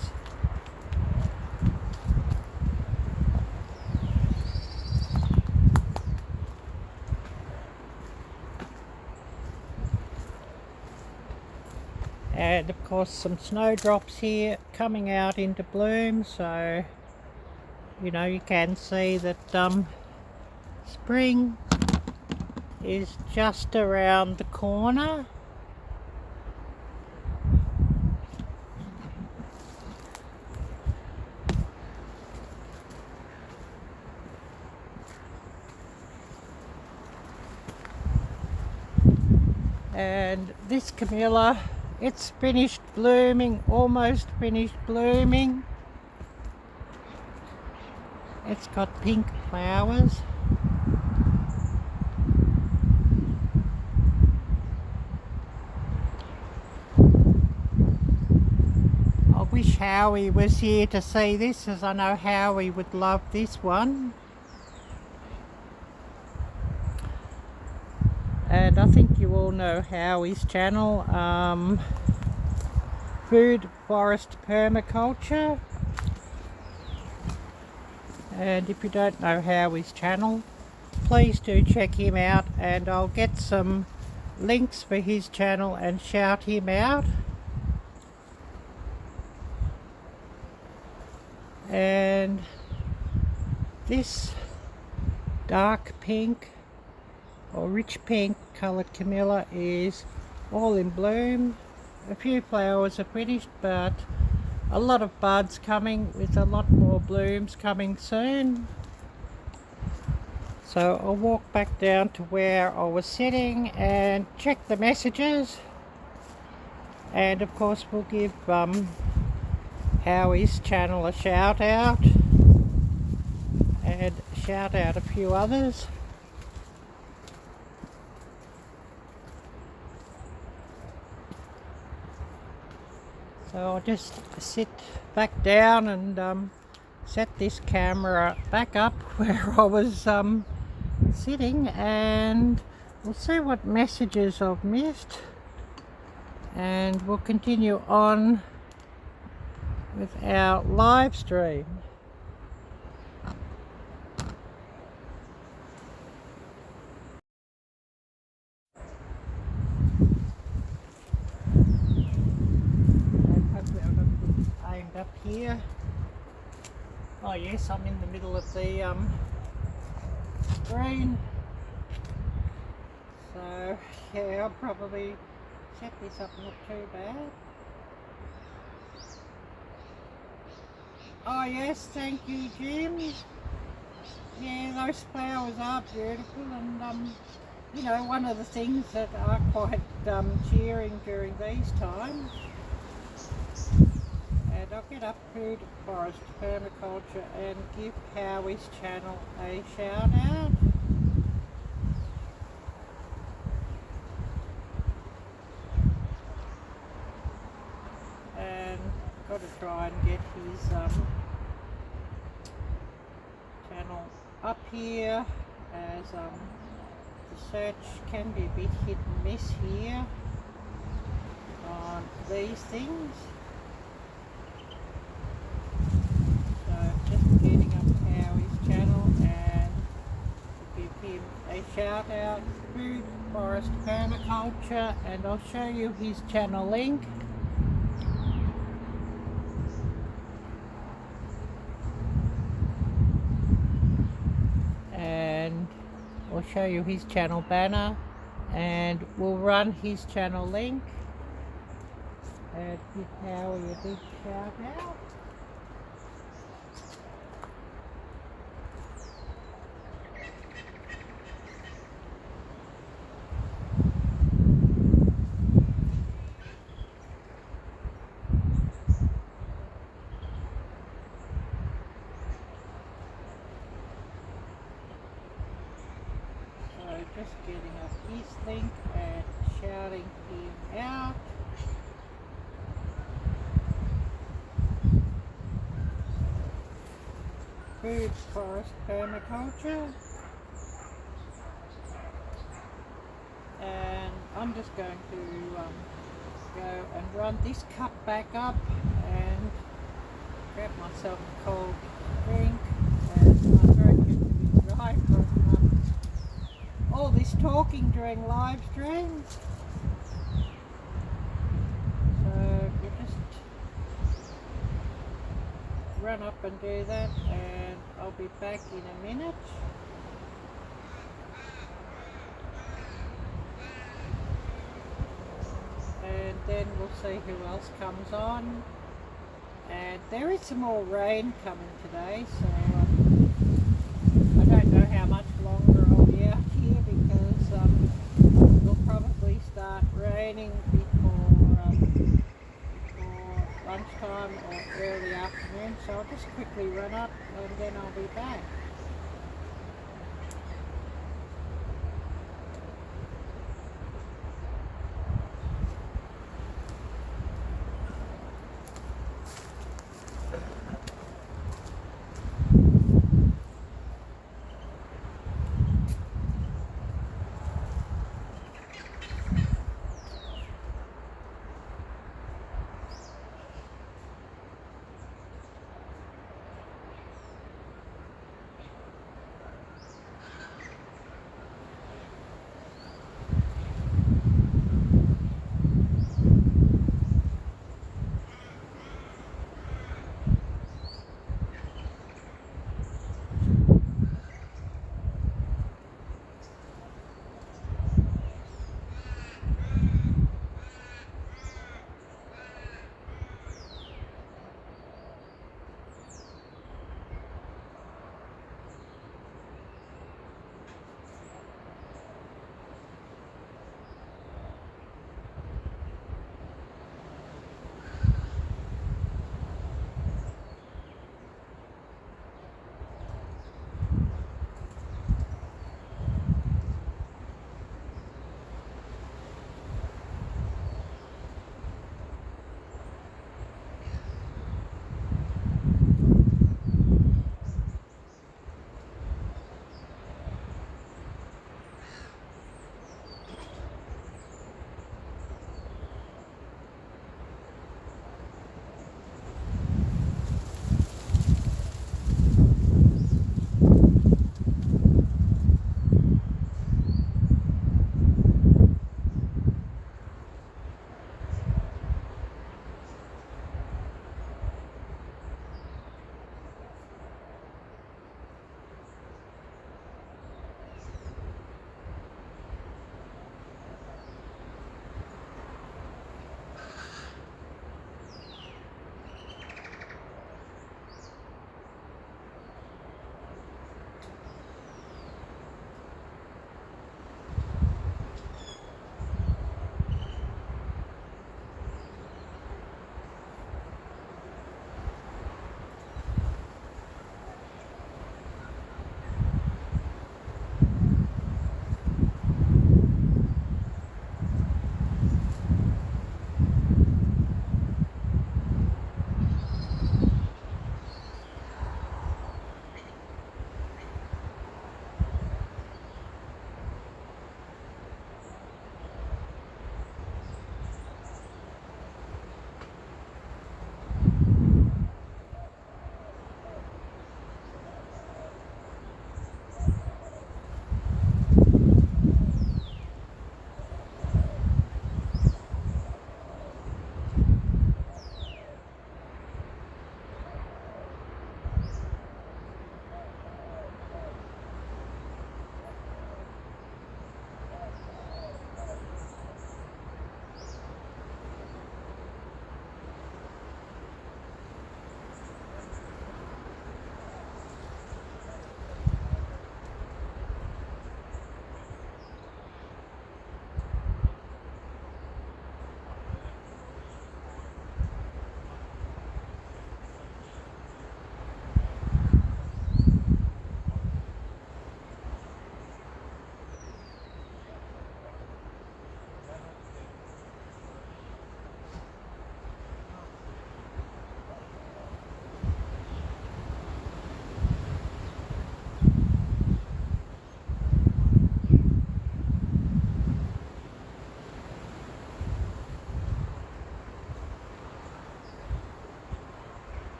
And of course some snowdrops here coming out into bloom, so you know, you can see that spring is just around the corner. And this camellia, it's finished blooming, almost finished blooming. It's got pink flowers. I wish Howie was here to see this, as I know Howie would love this one. And I think you all know Howie's channel, Food Forest Permaculture. And if you don't know Howie's channel, please do check him out, and I'll get some links for his channel and shout him out. And this dark pink or rich pink coloured camellia is all in bloom. A few flowers are finished, but a lot of buds coming, with a lot more blooms coming soon. So I'll walk back down to where I was sitting and check the messages, and of course we'll give Howie's channel a shout out, and shout out a few others. So I'll just sit back down and set this camera back up where I was sitting, and we'll see what messages I've missed, and we'll continue on with our live stream. Up here. Oh yes, I'm in the middle of the screen. So yeah, I'll probably set this up not too bad. Oh yes, thank you, Jim. Yeah, those flowers are beautiful, and you know, one of the things that are quite cheering during these times. And I'll get up to Forest Permaculture and give Howie's channel a shout out. And got to try and get his channel up here, as the search can be a bit hit and miss here on these things. So just getting up Howie's channel and give him a shout out, Food Forest Permaculture, and I'll show you his channel link. And we'll show you his channel banner, and we'll run his channel link and give Howie a big shout out. So just getting up his link and shouting him out. Food Forest Permaculture. And I'm just going to go and run this cup back up and grab myself a cold drink, and my throat gets a bit dry from all this talking during live streams. So you just run up and do that, and I'll be back in a minute. And then we'll see who else comes on. And there is some more rain coming today, so I don't know how much longer I'll be out here, because it'll probably start raining before lunchtime or early afternoon. So I'll just quickly run up and then I'll be back.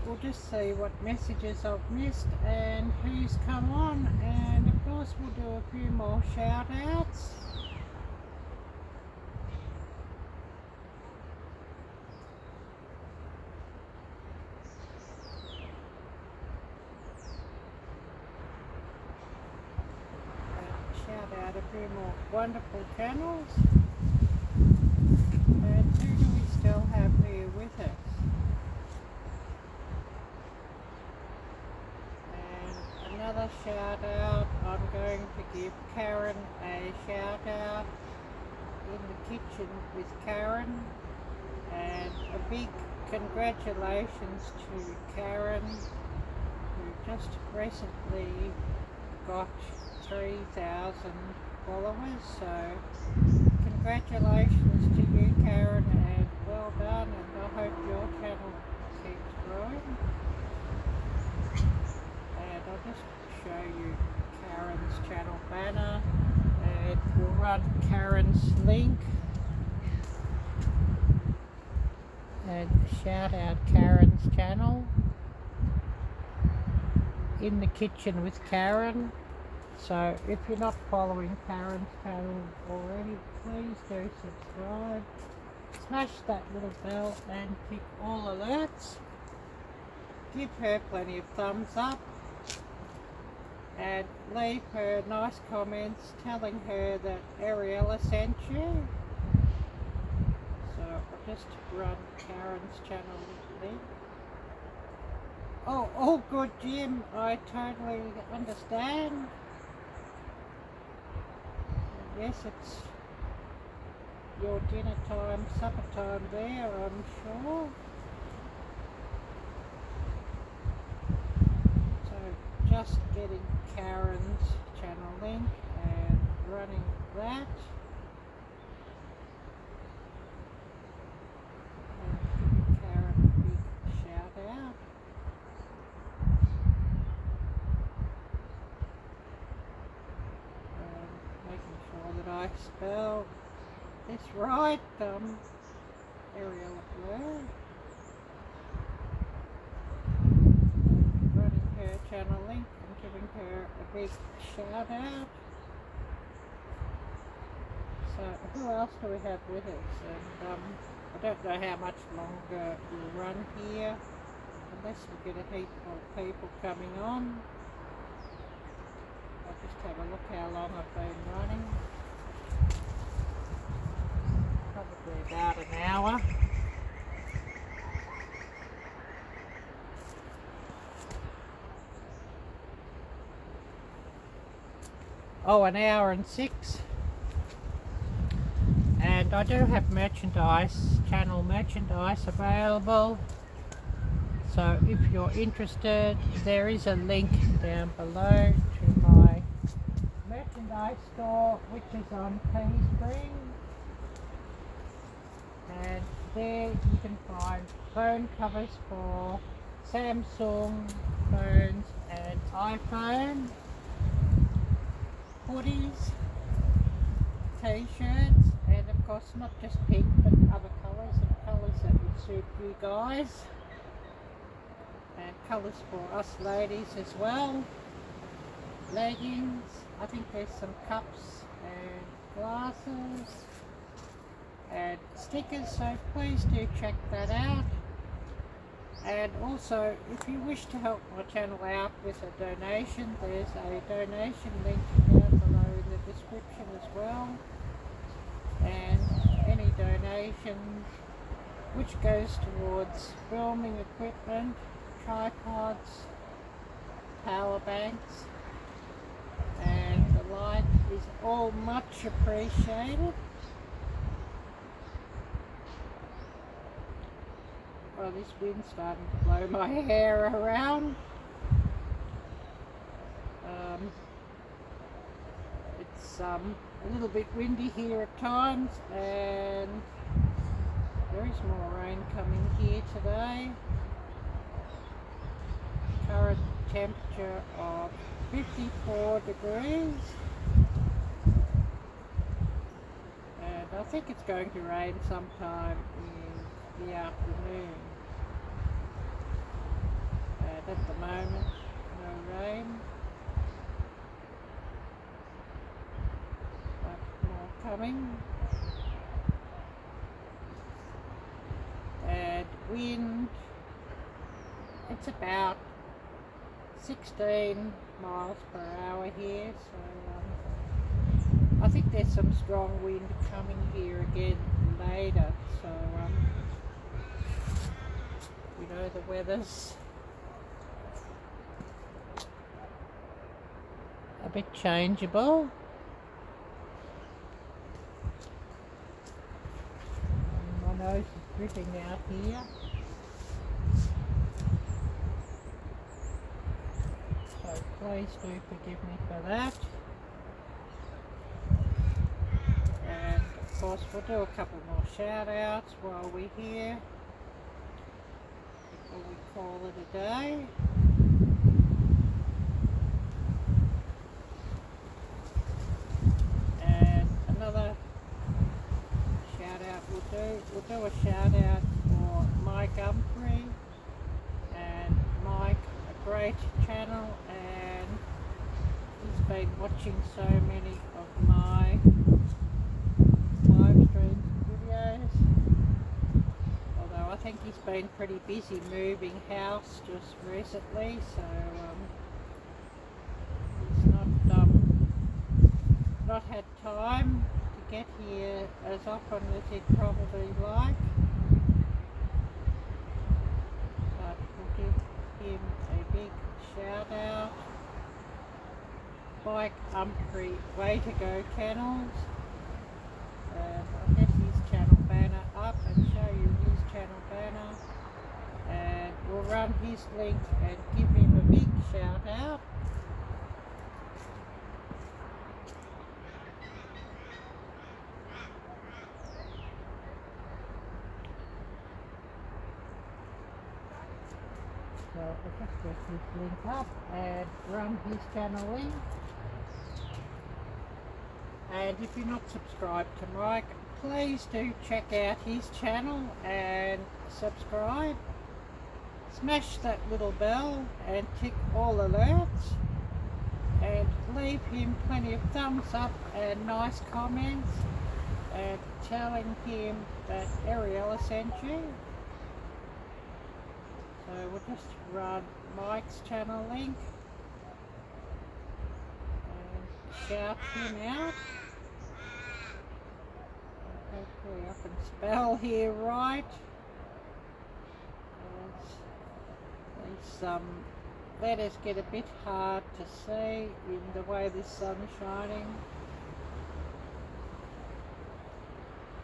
we'll just see what messages I've missed and who's come on, and of course we'll do a few more shout outs. Shout out a few more wonderful channels. And who do we still have here with us? And another shout out, I'm going to give Karen a shout out in the kitchen with Karen, and a big congratulations to Karen, who just recently got 3,000 followers, so congratulations to you, Karen, and well done, and I hope your channel keeps growing. And I'll just show you Karen's channel banner, and we'll run Karen's link, and shout out Karen's channel, In the Kitchen with Karen. So if you're not following Karen's channel already, please do subscribe, smash that little bell and tick all alerts, give her plenty of thumbs up, and leave her nice comments telling her that Ariella sent you. So I'll just run Karen's channel link. Oh, all good, Jim, I totally understand. Yes, it's your dinner time, supper time there, I'm sure. So just getting Karen's channel link and running that. And giving Karen a big shout out. That I spell this right, Arielle-Viking. Running her channel link and giving her a big shout out. So who else do we have with us? And I don't know how much longer we'll run here, unless we get a heap of people coming on. I'll just have a look how long I've been running. Probably about an hour. Oh, an hour and 6. And I do have merchandise, channel merchandise available. So if you're interested, there is a link down below to my merchandise store, which is on Teespring. And there you can find phone covers for Samsung phones and iPhone, hoodies, t-shirts, and of course not just pink but other colours, and colours that would suit you guys, and colours for us ladies as well. Leggings, I think there's some cups and glasses and stickers, so please do check that out. And also, if you wish to help my channel out with a donation, there's a donation link down below in the description as well, and any donations which goes towards filming equipment, tripods, power banks and the like is all much appreciated. Well, this wind's starting to blow my hair around. It's a little bit windy here at times, and there is more rain coming here today. Current temperature of 54 degrees, and I think it's going to rain sometime in the afternoon. at the moment, no rain, but more coming. And wind, it's about 16 miles per hour here, so I think there's some strong wind coming here again later, so you know, the weather's a bit changeable. My nose is dripping out here. So please do forgive me for that. And of course we'll do a couple more shout outs while we're here, before we call it a day. And another shout out we'll do a shout out for Mike Humpday, and Mike, a great channel, and he's been watching so many of my live streams and videos, although I think he's been pretty busy moving house just recently, so he's not had time to get here as often as he'd probably like, but we'll give him a big shout out. Mike Humpday, Way to Go Kennels, and I'll get his channel banner up and show you his channel banner, and we'll run his link and give him a big shout out. So I'll just get his link up and run his channel link. And if you're not subscribed to Mike, please do check out his channel and subscribe. Smash that little bell and tick all alerts, and leave him plenty of thumbs up and nice comments, and telling him that Arielle sent you. So we'll just run Mike's channel link and shout him out. Hopefully I can spell here right. These letters get a bit hard to see in the way the sun's shining.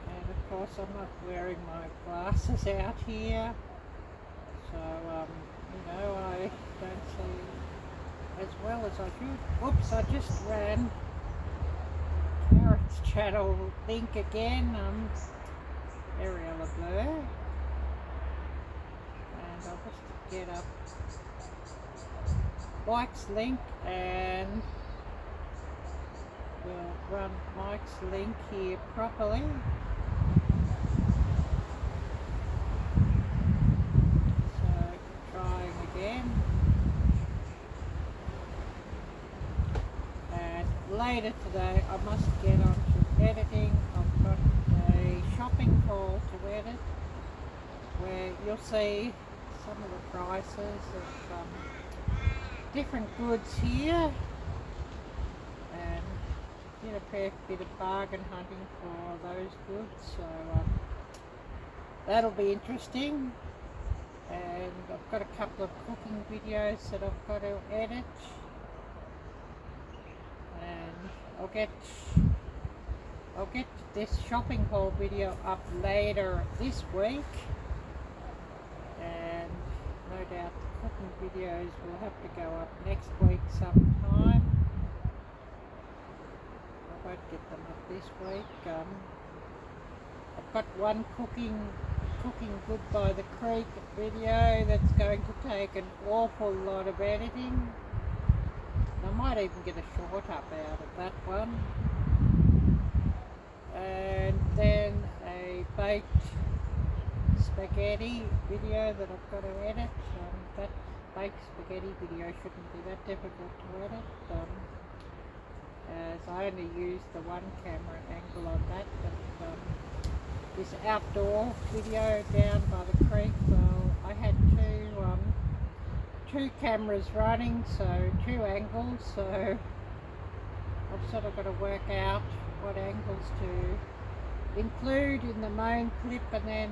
And of course I'm not wearing my glasses out here, so you know, I don't see as well as I should. Oops, I just ran Carrot's channel link again, Arielle-Viking, and I'll just get up Mike's link, and we'll run Mike's link here properly. So trying again, and later today I must get on to editing. I've got a shopping haul to edit where you'll see some of the prices of different goods here, and did a fair bit of bargain hunting for those goods, so that'll be interesting. And I've got a couple of cooking videos that I've got to edit, and I'll get this shopping haul video up later this week, and no doubt the cooking videos will have to go up next week sometime. I won't get them up this week. I've got one cooking good by the creek video that's going to take an awful lot of editing. I might even get a short up out of that one. And then a baked spaghetti video that I've got to edit. baked spaghetti video shouldn't be that difficult to edit, as I only used the one camera angle on that. But this outdoor video down by the creek, well, I had two cameras running, so two angles, so I've sort of got to work out what angles to include in the main clip, and then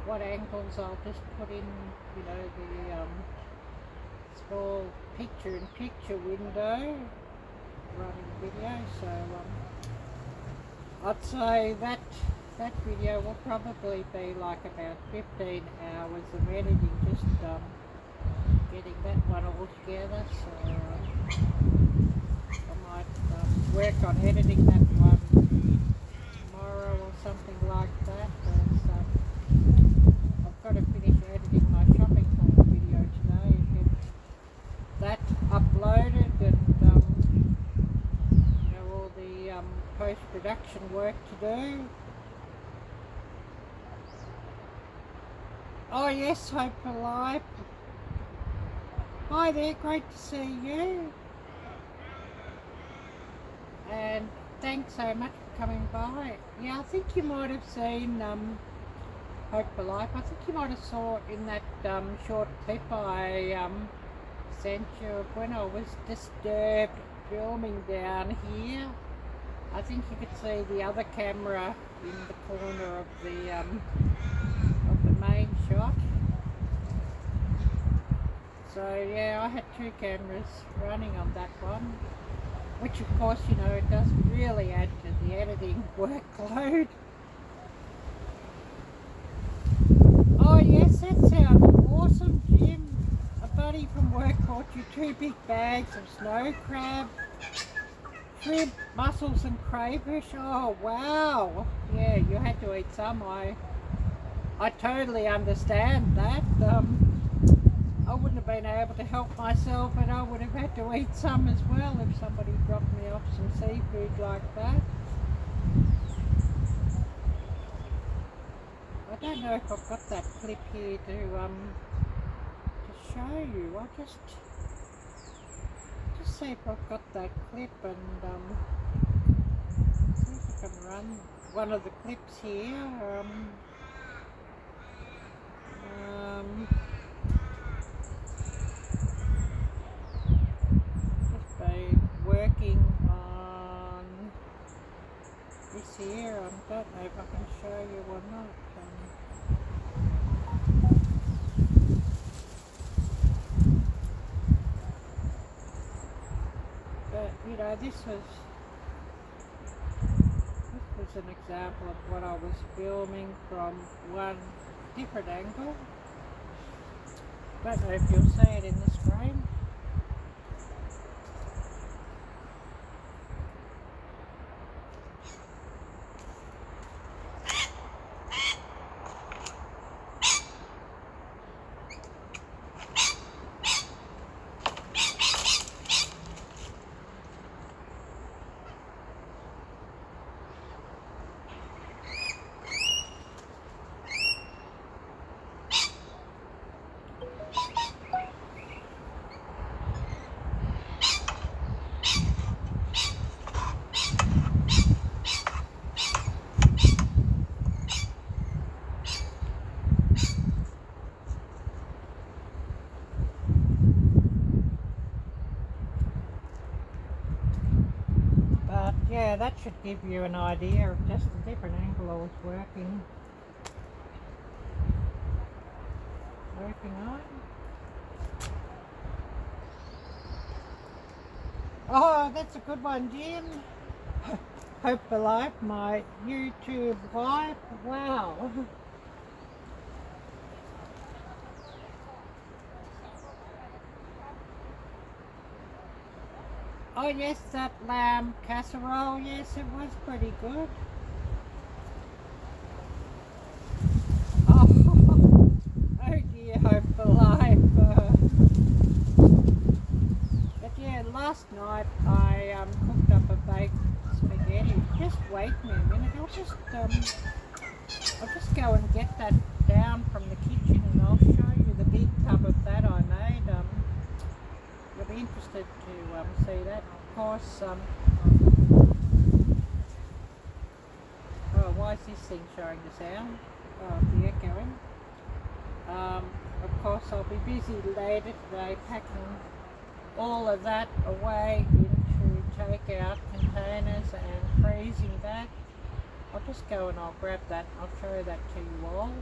what angles I'll just put in, you know, the small picture-in-picture window running video. So I'd say that video will probably be like about 15 hours of editing, just getting that one all together. So I might work on editing that one tomorrow or something like that. I've got to finish editing my ShoppingHauls video today and get that uploaded, and you know, all the post-production work to do. Oh yes, Hope for Life. Hi there, great to see you. And thanks so much for coming by. Yeah, I think you might have seen Hope for Life. I think you might have saw in that short clip I sent you of when I was disturbed filming down here. I think you could see the other camera in the corner of the main shot. So yeah, I had two cameras running on that one, which of course, you know, it does really add to the editing workload. Oh yes, that sounds awesome, Jim. A buddy from work bought you 2 big bags of snow crab, shrimp, mussels and crayfish. Oh wow. Yeah, you had to eat some. I totally understand that. I wouldn't have been able to help myself, and I would have had to eat some as well if somebody dropped me off some seafood like that. I don't know if I've got that clip here to show you. I'll just see if I've got that clip, and see if I can run one of the clips here. Just been working on this here. I don't know if I can show you or not. But you know, this was an example of what I was filming from one different angle. Don't know if you'll see it in the screen. Yeah, that should give you an idea of just the different angle I was working on. Oh, that's a good one, Jim. Hope for Life, my YouTube wife. Wow. Oh yes, that lamb casserole, yes, it was pretty good. Oh dear, Hope for Life. But yeah, last night I cooked up a baked spaghetti. Just wait me a minute, I'll just go and get that down from the kitchen, and I'll show you the big tub of that I made. see that. Of course, oh, why is this thing showing the sound? Oh, the echoing. Of course, I'll be busy later today packing all of that away into take-out containers and freezing that. I'll just go and I'll grab that. I'll show that to you all.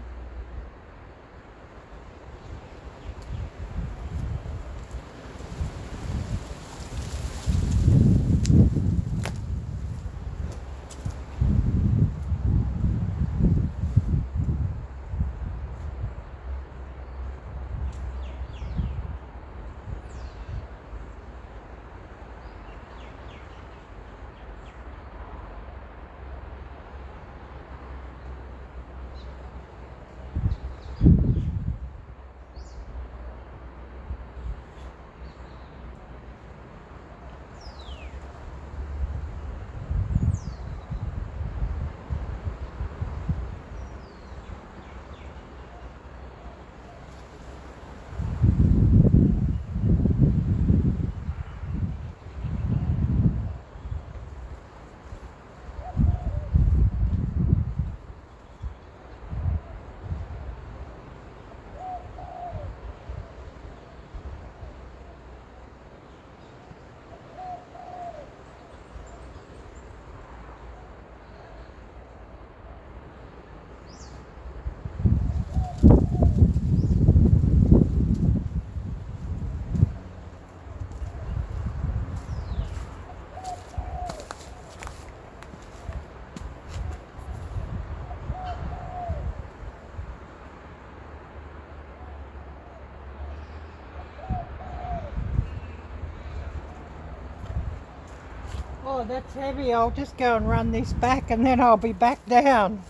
Oh, that's heavy. I'll just go and run this back and then I'll be back down.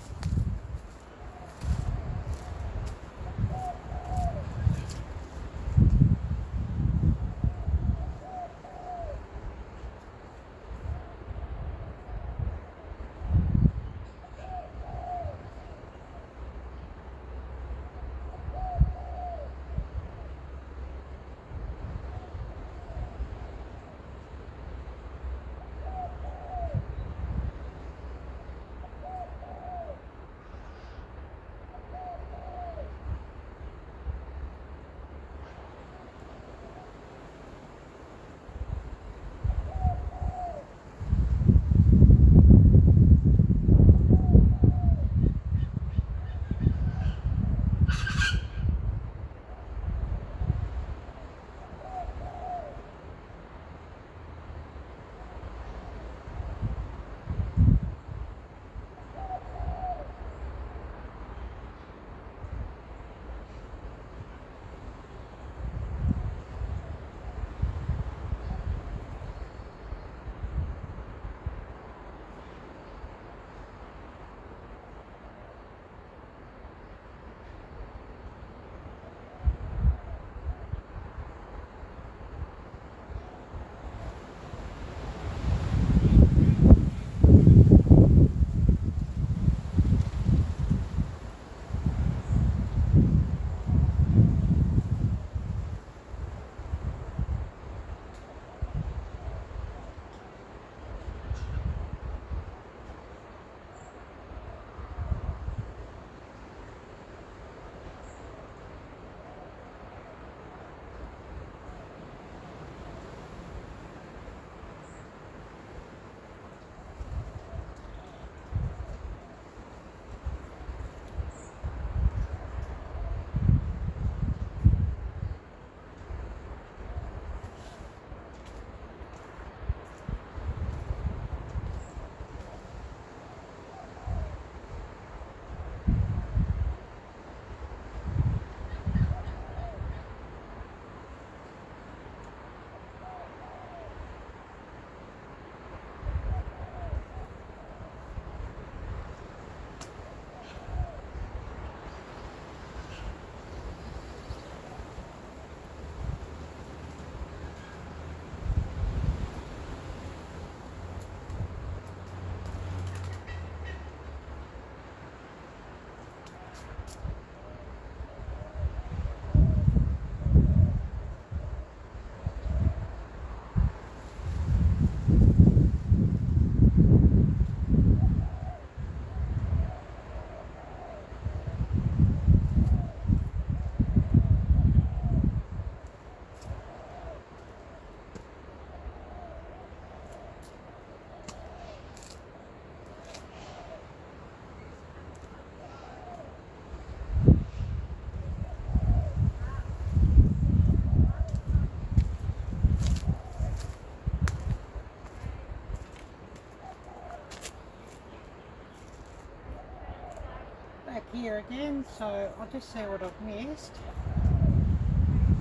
back here again, so I'll just see what I've missed.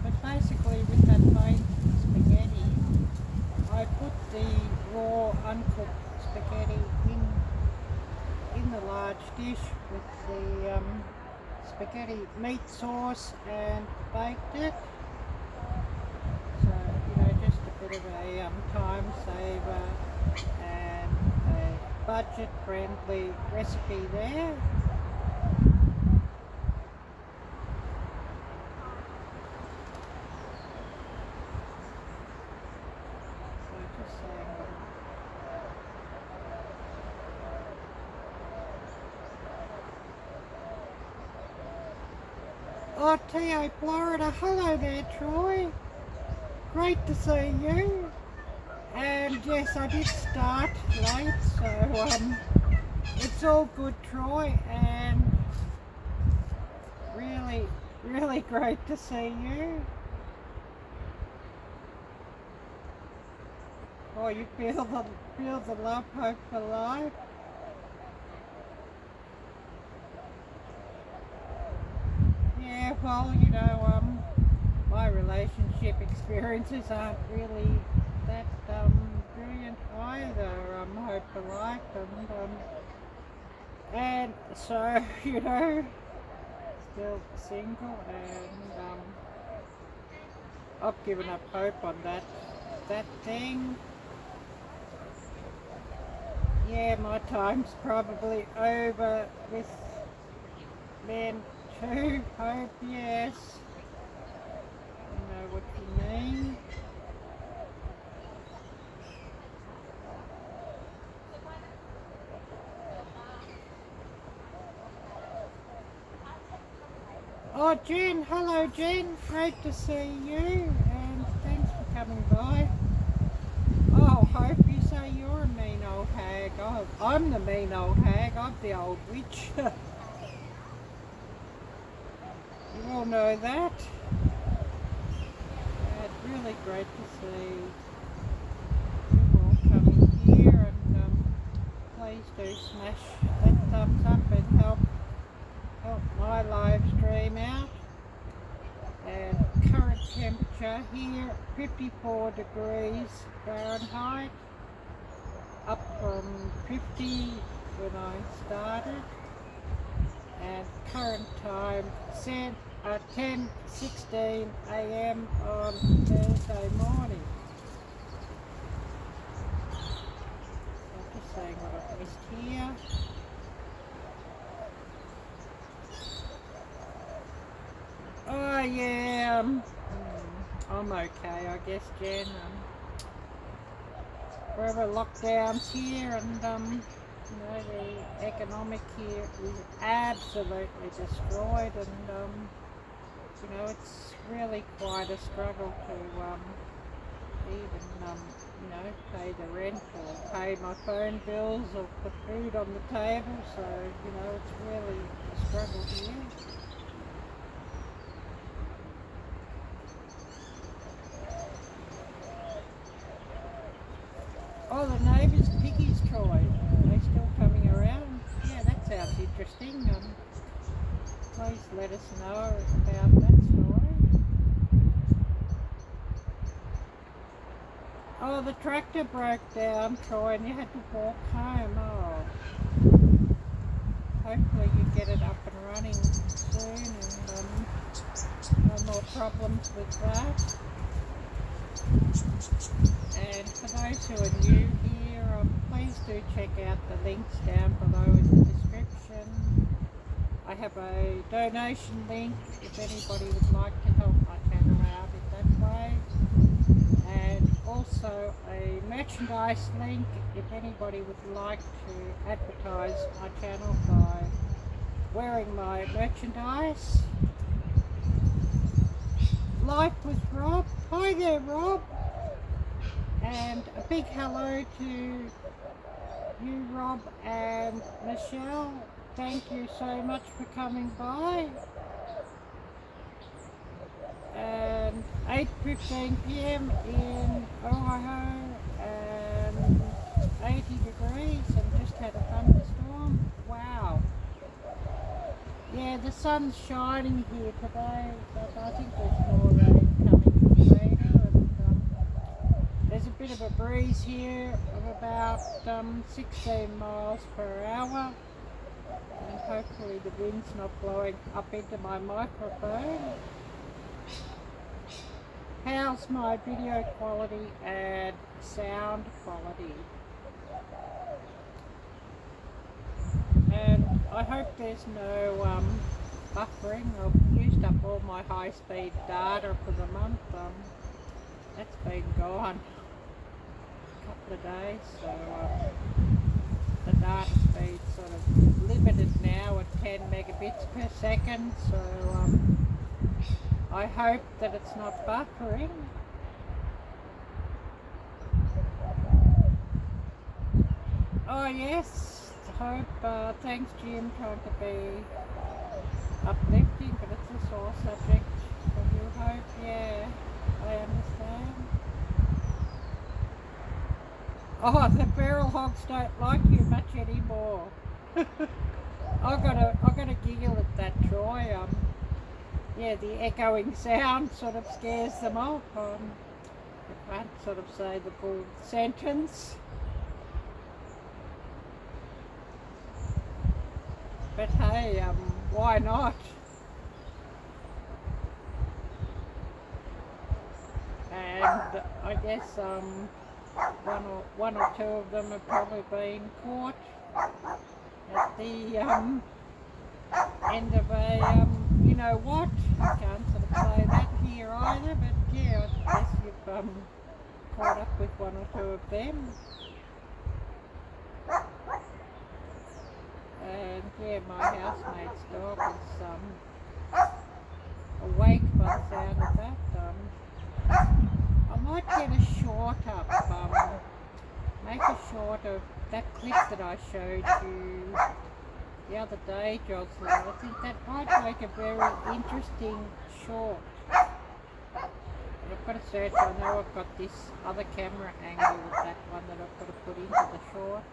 But basically with that plain spaghetti, I put the raw uncooked spaghetti in the large dish with the spaghetti meat sauce and baked it. So, you know, just a bit of a time saver and a budget friendly recipe there. Oh, TA Florida, hello there Troy, great to see you. And yes, I did start late, so it's all good Troy, and really great to see you. Oh, you feel the love, hope for life. Yeah, well, you know, my relationship experiences aren't really that brilliant either. Hope for life, and so, you know, still single, and I've given up hope on that thing. Yeah, my time's probably over with men too. Hope, yes. You know what you mean. Oh, Jen, hello Jen, great to see you, and thanks for coming by. Oh, Hope, you say you're a mean old hag. Oh, I'm the mean old hag, I'm the old witch. You all know that. It's really great to see you all coming here, and please do smash that thumbs up and help my live stream out. And current temperature here 54 degrees Fahrenheit, up from 50 when I started, and current time 10:16 a.m. on Thursday morning. So just saying what I've missed here. Oh yeah, I'm okay, I guess, Jen. Forever lockdowns here, and you know, the economic here is absolutely destroyed, and you know, it's really quite a struggle to even you know, pay the rent or pay my phone bills or put food on the table. So, you know, it's really a struggle here. Oh, the neighbours' piggies, Troy. Are they still coming around? Yeah, that sounds interesting. Please let us know about that story. Oh, the tractor broke down, Troy, and you had to walk home. Oh. Hopefully you get it up and running soon, and no more problems with that. And for those who are new here, please do check out the links down below in the description. I have a donation link if anybody would like to help my channel out in that way, and also a merchandise link if anybody would like to advertise my channel by wearing my merchandise. Life with Rob. Hi there, Rob. And a big hello to you, Rob and Michelle. Thank you so much for coming by. And 8:15 p.m. in Ohio, and 80 degrees, and just had a thunderstorm. Wow. the sun's shining here today, but I think there's more rain coming later. And there's a bit of a breeze here of about 16 miles per hour. And hopefully the wind's not blowing up into my microphone. How's my video quality and sound quality? And I hope there's no buffering. I've used up all my high-speed data for the month. That's been gone a couple of days, so the data speed's sort of limited now at 10 megabits per second, so I hope that it's not buffering. Oh yes, hope, thanks Jim, trying to be uplifting, but it's a sore subject for you, hope, yeah, I understand. Oh, the barrel hogs don't like you much anymore. I've got to giggle at that, Troy. Yeah, the echoing sound sort of scares them off. I can't sort of say the full sentence. But hey, why not? And I guess one or two of them have probably been caught at the end of a, you know what, I can't sort of say that here either, but yeah, I guess you've caught up with one or two of them. And yeah, my housemate's dog is awake by the sound of that. I might get a short up, make a short of that clip that I showed you the other day, Jocelyn. I think that might make a very interesting short. But I've got to search. I know I've got this other camera angle with that one that I've got to put into the short.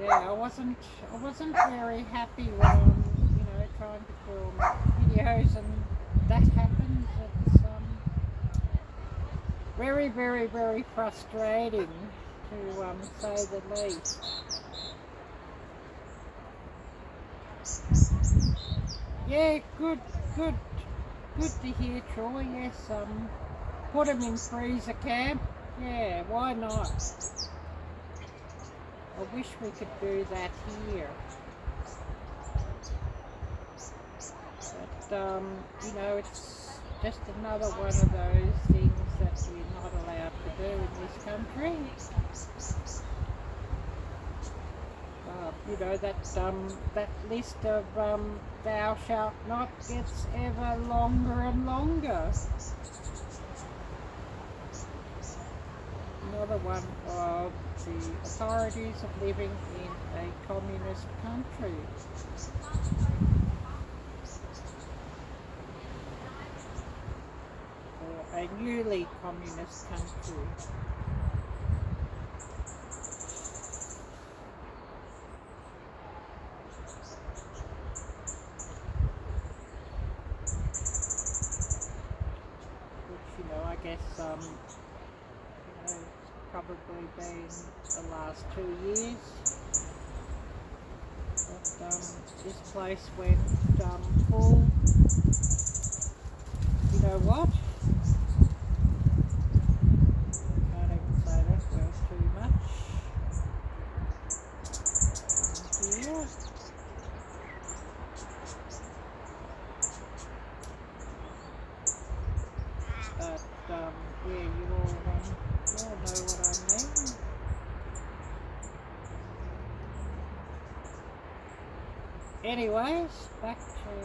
Yeah, I wasn't very happy when I'm, you know, trying to film videos and that happens. It's very, very, very frustrating, to say the least. Yeah, good to hear, Troy. Yes, put them in freezer camp. Yeah, why not? I wish we could do that here. But, you know, it's just another one of those things that we're not allowed to do in this country. You know, that list of thou shalt not gets ever longer and longer. Another one of the authorities of living in a communist country. Or a newly communist country. Which, you know, I guess, you know, it's probably been the last 2 years that this place went full. You know what? Can't even say that word too much. Here. But yeah, you all know what I mean. Anyways, back to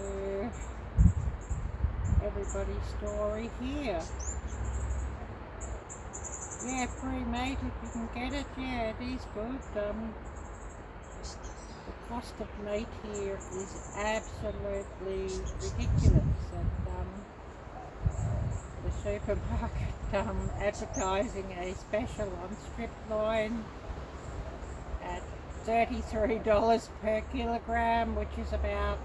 everybody's story here. Yeah, free meat if you can get it. Yeah, it is good. The cost of meat here is absolutely ridiculous, and the supermarket advertising a special on strip loin at $33 per kilogram, which is about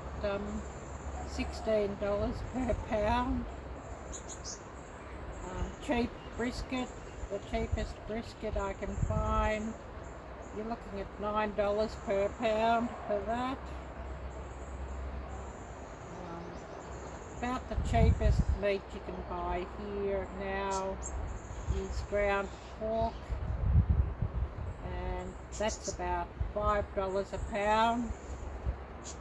$16 per pound. Cheap brisket, the cheapest brisket I can find, you're looking at $9 per pound for that. About the cheapest meat you can buy here now is ground pork, and that's about $5 a pound.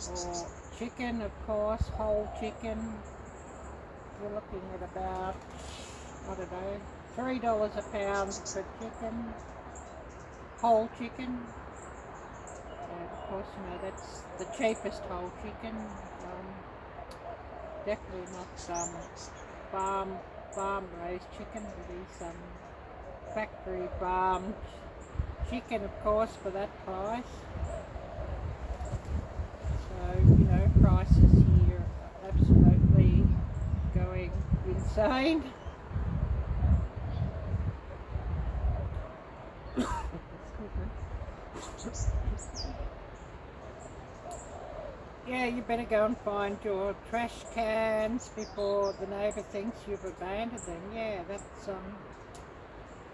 Or chicken, of course, whole chicken, you're looking at about, I don't know, $3 a pound for chicken, whole chicken. And of course, you know, that's the cheapest whole chicken. Definitely not farm raised chicken, it is factory farmed chicken, of course, for that price. So, you know, prices here are absolutely going insane. Yeah, you better go and find your trash cans before the neighbour thinks you've abandoned them. Yeah,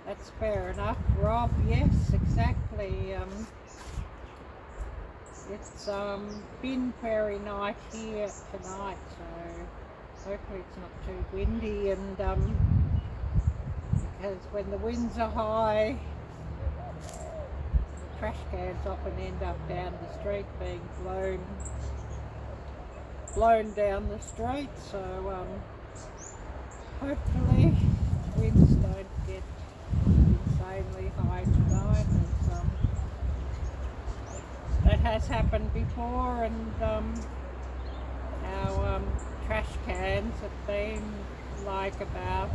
that's fair enough, Rob. Yes, exactly. It's bin fairy night here tonight, so hopefully it's not too windy, and because when the winds are high, the trash cans often end up down the street being blown down the street, so hopefully winds don't get insanely high tonight, as that has happened before, and our trash cans have been like about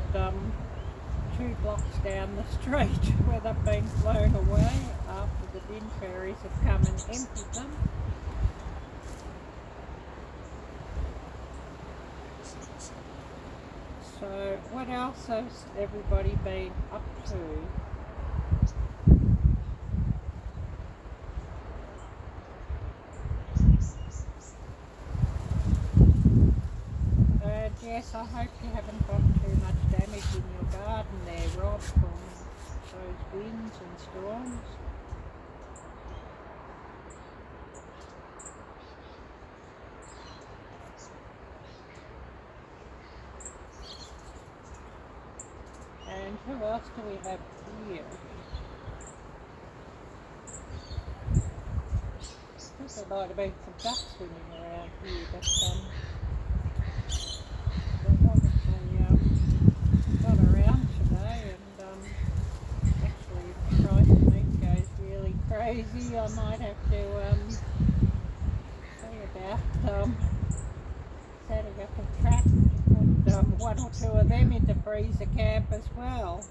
2 blocks down the street where they've been blown away after the bin fairies have come and emptied them. So what else has everybody been up to? Yes, I hope you haven't got too much damage in your garden there, Rob, from those winds and storms. And who else do we have here? I think there might have been some ducks swimming around here, but they've obviously got around today, and actually if the price of meat goes really crazy, I might have to see about setting up a trap to put 1 or 2 of them into freezer camp as well.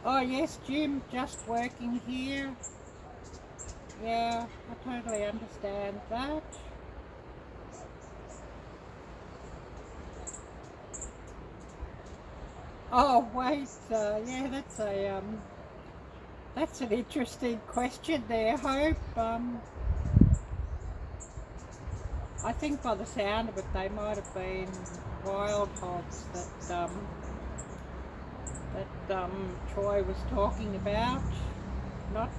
Oh yes, Jim, just working here. Yeah, I totally understand that. Oh wait, yeah, that's an interesting question there, Hope. I think by the sound of it, they might have been wild hogs that Troy was talking about, not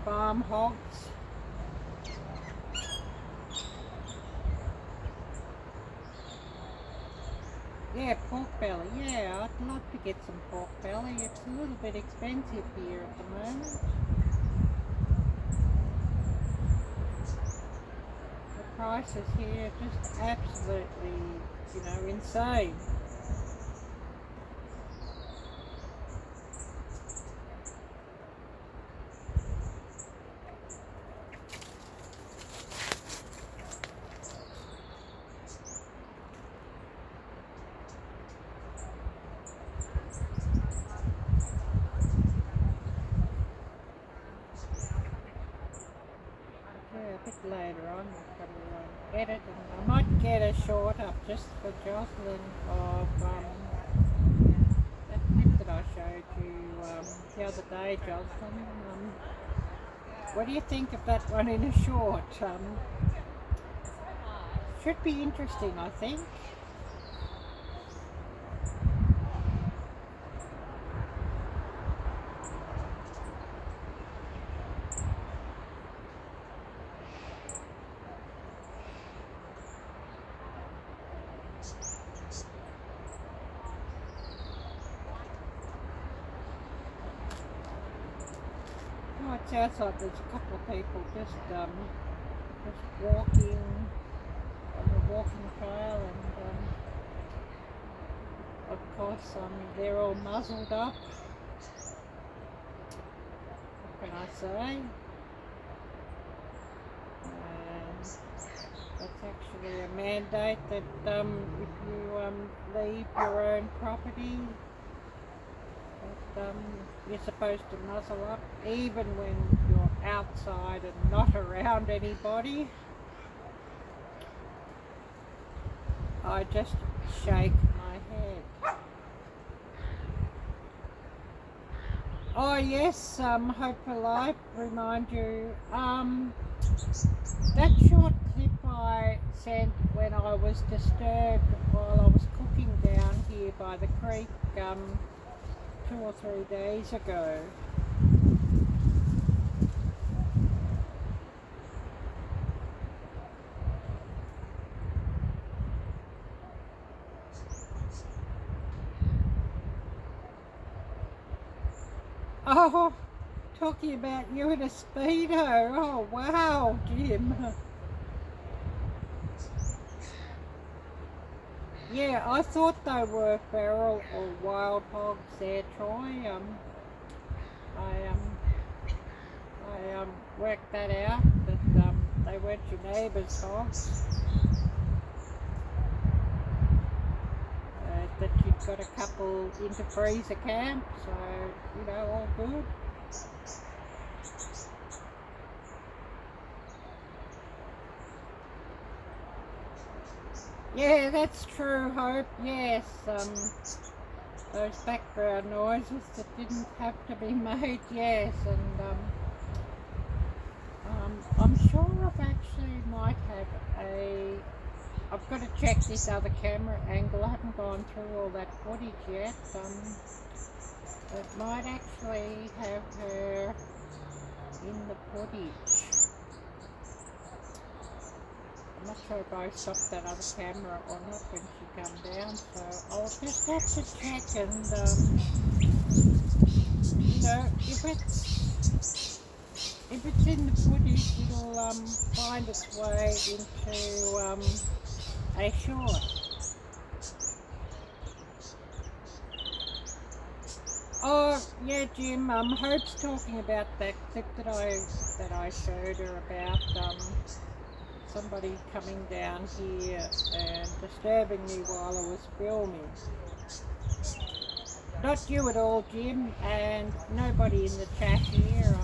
farm hogs. Yeah, pork belly. Yeah, I'd love to get some pork belly. It's a little bit expensive here at the moment. The prices here are just absolutely, you know, insane. Later on, we'll probably edit, and I might get a short up just for Jocelyn of that clip that I showed you the other day, Jocelyn. What do you think of that one in a short? Should be interesting, I think. Oh, it's outside. There's a couple of people just walking on the walking trail, and of course they're all muzzled up. What can I say? And that's actually a mandate that if you leave your own property, that you're supposed to muzzle up even when you're outside and not around anybody. I just shake my head. Oh yes, hopefully I remind you, that short clip I sent when I was disturbed while I was cooking down here by the creek 2 or 3 days ago. Oh, talking about you in a Speedo. Oh wow, Jim. Yeah, I thought they were feral or wild hogs there, Troy. I worked that out, that they weren't your neighbour's hogs. That you've got a couple into freezer camp, so, you know, all good. Yeah, that's true, Hope. Yes, those background noises that didn't have to be made, yes, and I'm sure I've actually might have I've got to check this other camera angle. I haven't gone through all that footage yet. It might actually have her in the footage. I'm not sure if I stopped that other camera or not when she come down, so I'll just have to check, and you know, if it's in the footage, it'll find its way into a short. Oh yeah, Jim. Hope's talking about that clip that I showed her about somebody coming down here and disturbing me while I was filming. Not you at all, Jim, and nobody in the chat here.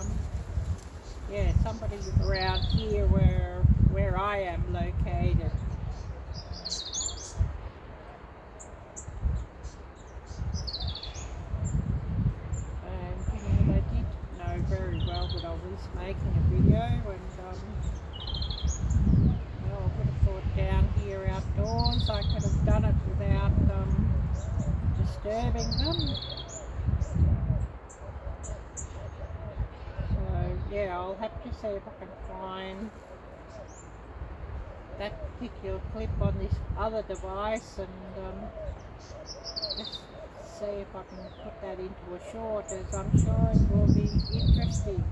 Yeah, somebody around here where I am located. Very well that I was making a video, and well, I would have thought down here outdoors I could have done it without disturbing them. So yeah, I'll have to see if I can find that particular clip on this other device and just see if I can put that into a short, as I'm sure it will be interesting.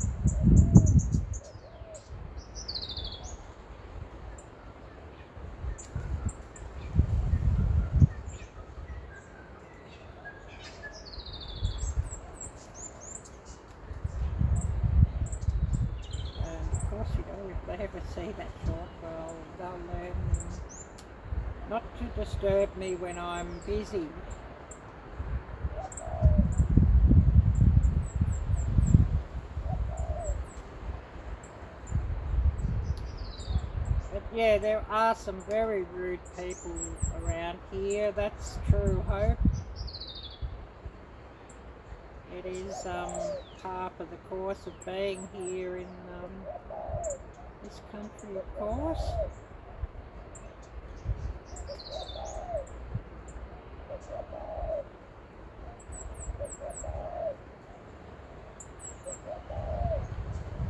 And of course, you know, if they ever see that short, well, they'll learn not to disturb me when I'm busy. yeah, there are some very rude people around here. That's true, Hope. It is part of the course of being here in this country, of course.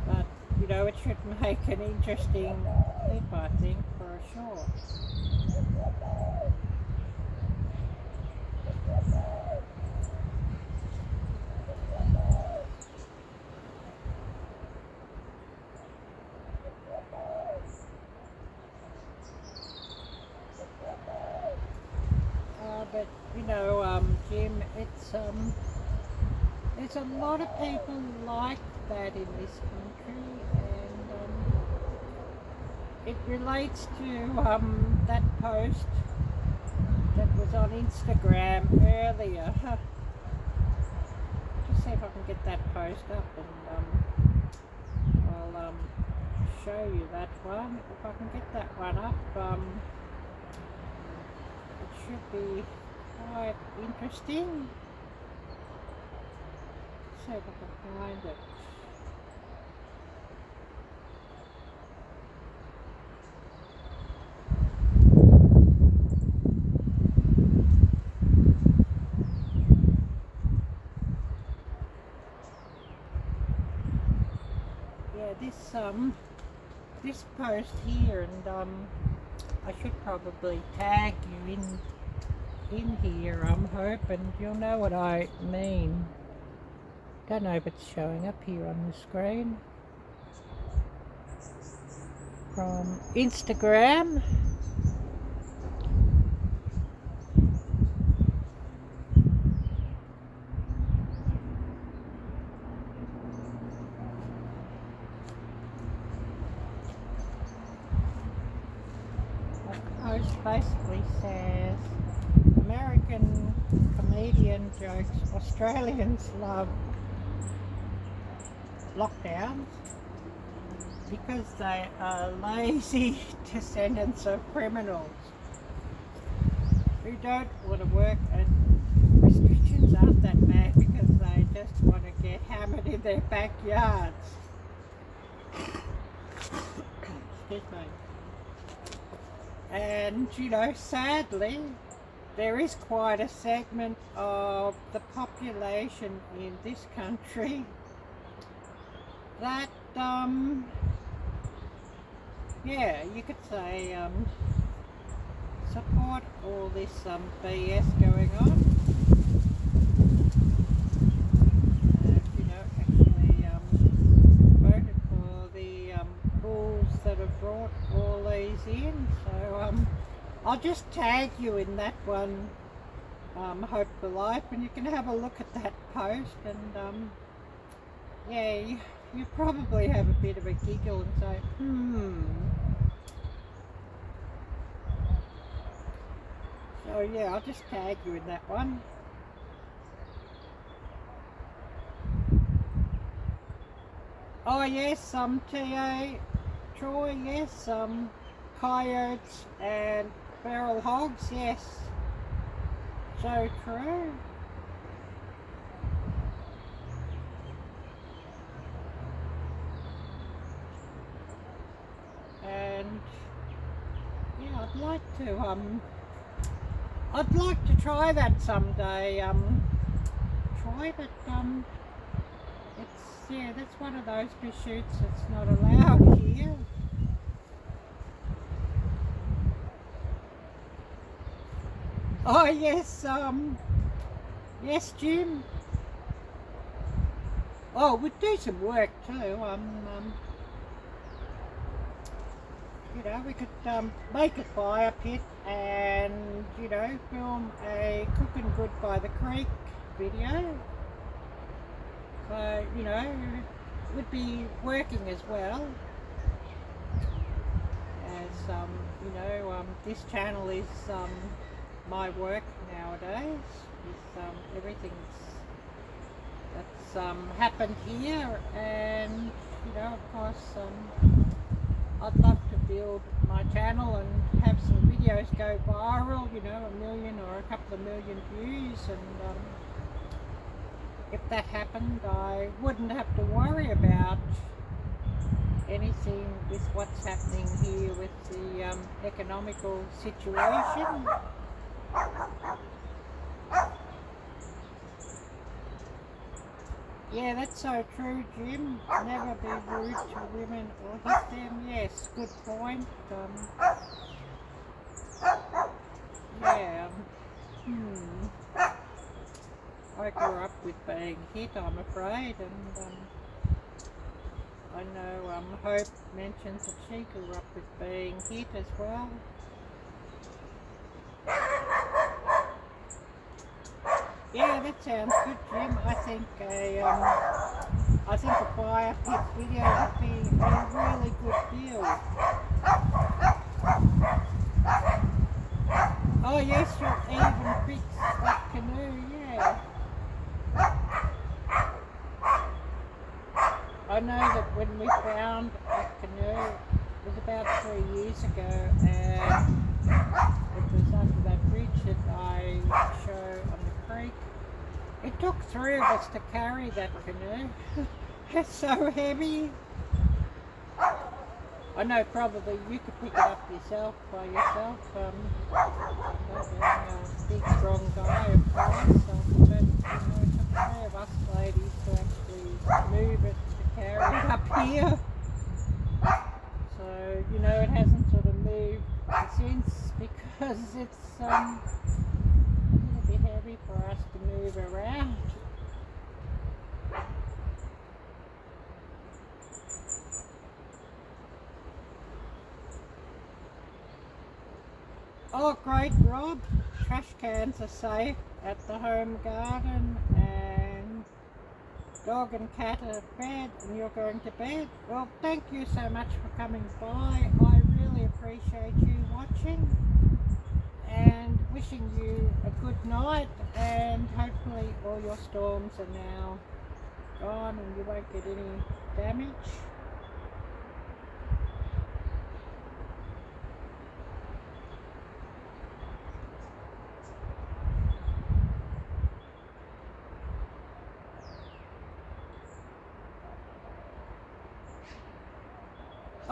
But, you know, it should make an interesting clip, I think, for sure. But you know, Jim, there's a lot of people like that in this country, and it relates to that post that was on Instagram earlier. Just see if I can get that post up, and I'll show you that one. If I can get that one up, it should be quite interesting. Let's see if I can find it. Yeah, this post here, and I should probably tag you in here, I'm hoping you'll know what I mean. Don't know if it's showing up here on the screen. From Instagram. The post basically says, American comedian jokes Australians love lockdowns because they are lazy descendants of criminals who don't want to work, and restrictions aren't that bad because they just want to get hammered in their backyards. Excuse me. And you know, sadly, there is quite a segment of the population in this country that, yeah, you could say, support all this BS going on. And, you know, actually voted for the rules that have brought all these in. So I'll just tag you in that one, Hope for Life, and you can have a look at that post, and yeah, you probably have a bit of a giggle and say, So yeah, I'll just tag you in that one. Oh yes, TA, Troy, yes, coyotes and feral hogs, yes. So true. And yeah, I'd like to try that someday, Troy, but it's, yeah, that's one of those pursuits that's not allowed here. Oh yes, yes, Jim. Oh, we'd do some work too. You know, we could make a fire pit and, you know, film a cooking good by the creek video. So, you know, we'd be working as well as, you know, this channel is my work nowadays. With everything that's happened here, and you know, of course, I'd love to build my channel and have some videos go viral, you know, 1 million or a couple of million views, and if that happened, I wouldn't have to worry about anything with what's happening here with the economical situation. Yeah, that's so true, Jim. Never be rude to women or hit them. Yes, good point. Yeah. I grew up with being hit, I'm afraid, and I know Hope mentions that she grew up with being hit as well. Yeah, that sounds good, Jim. I think a fire pit video would be a really good deal. Oh yes, you'll even fix that canoe, yeah. I know that when we found that canoe, it was about 3 years ago, and it was under that bridge that I show on the creek. It took 3 of us to carry that canoe. It's so heavy. I know probably you could pick it up yourself by yourself. Not being a big strong guy, of course, but you know, it took 3 of us ladies to actually move it, to carry it up here. So you know, it hasn't sort of moved since because it's a little bit heavy for us to move around. Oh great, Rob. Trash cans are safe at the home garden, and dog and cat are fed, and you're going to bed. Well, thank you so much for coming by. I really appreciate you watching, and wishing you a good night, and hopefully all your storms are now gone and you won't get any damage.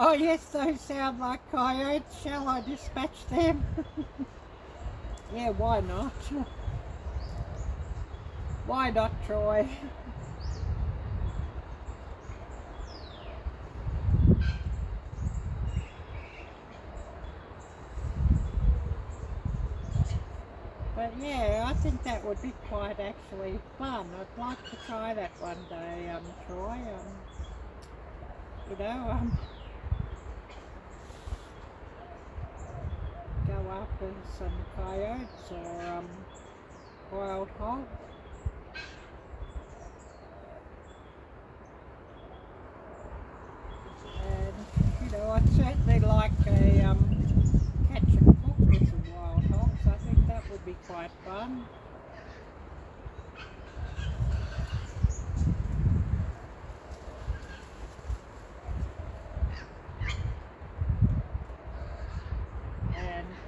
Oh yes, those sound like coyotes. Shall I dispatch them? Yeah, why not? Why not, Troy? But yeah, I think that would be quite actually fun. I'd like to try that one day, Troy. You know, go after some coyotes or wild hogs. And you know, I'd certainly like a catch and cook with some wild hogs. I think that would be quite fun.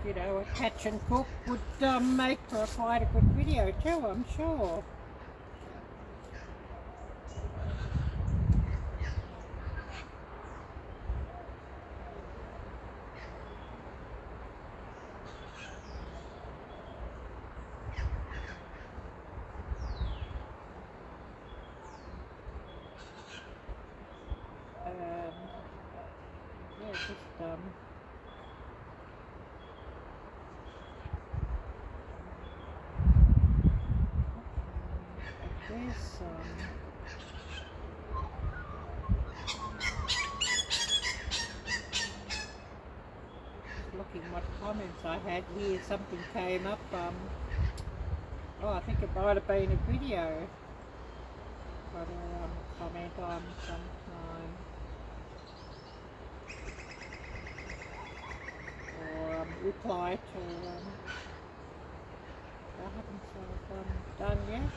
You know, a catch and cook would make for quite a good video too, I'm sure. Yeah, just this, looking what comments I had here, something came up, oh, I think it might have been a video, got a comment on sometime, or reply to, I haven't sort of done yet.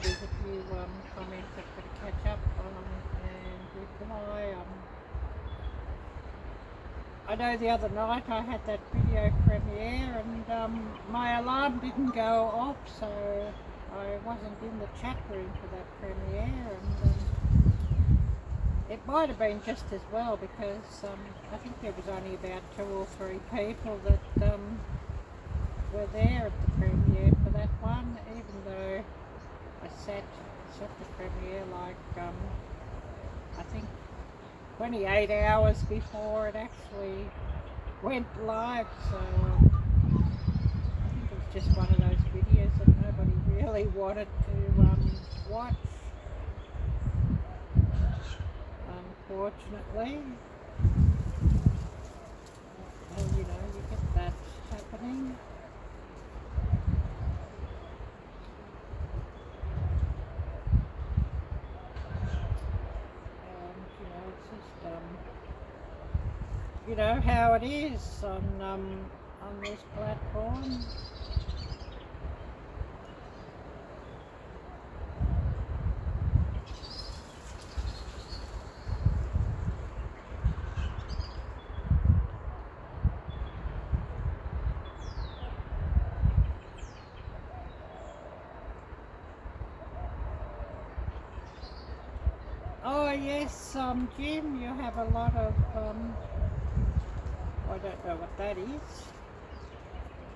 there's a few comments I've got to catch up on and reply. I know the other night I had that video premiere and my alarm didn't go off, so I wasn't in the chat room for that premiere, and it might have been just as well because I think there was only about 2 or 3 people that were there at the premiere for that one, even though I set the premiere like I think 28 hours before it actually went live, so I think it was just one of those videos that nobody really wanted to watch, unfortunately. Well, you know, you get that happening. You know how it is on this platform. Oh yes, Jim, you have a lot of I don't know what that is.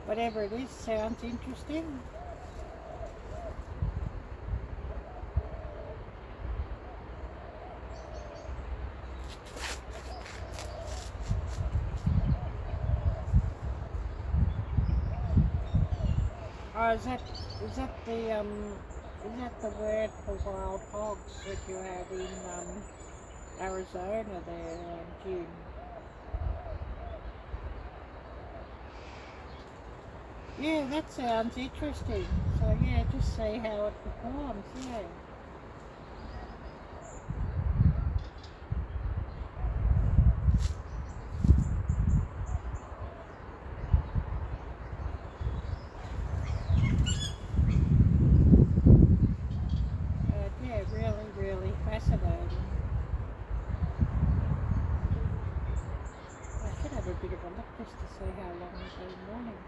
Whatever it is, sounds interesting. Oh, is that the word for wild hogs that you have in Arizona there, Jim? Yeah, that sounds interesting. So yeah, just see how it performs, yeah. Yeah, really, really fascinating. I should have a bit of a look just to see how long it's been running.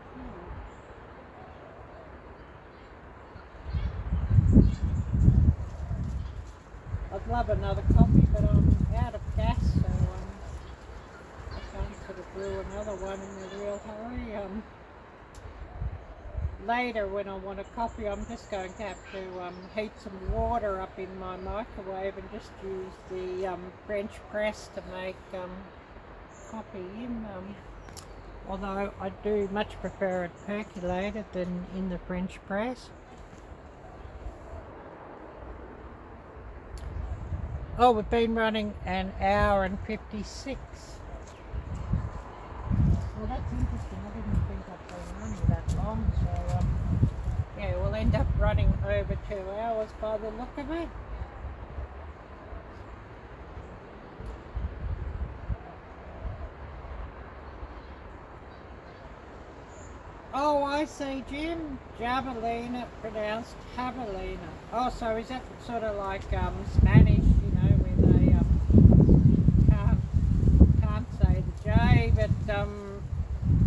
I'd love another coffee, but I'm out of gas, so I can't sort of brew another one in a real hurry. Later, when I want a coffee, I'm just going to have to heat some water up in my microwave and just use the French press to make coffee in. Although I do much prefer it percolated than in the French press. Oh, we've been running an hour and 56. Well, that's interesting. I didn't think I'd been running that long, so yeah, we'll end up running over 2 hours by the look of it. Oh, I see, Jim. Javelina, pronounced javelina. Oh, so is that sort of like Spanish, you know, where they can't say the J, but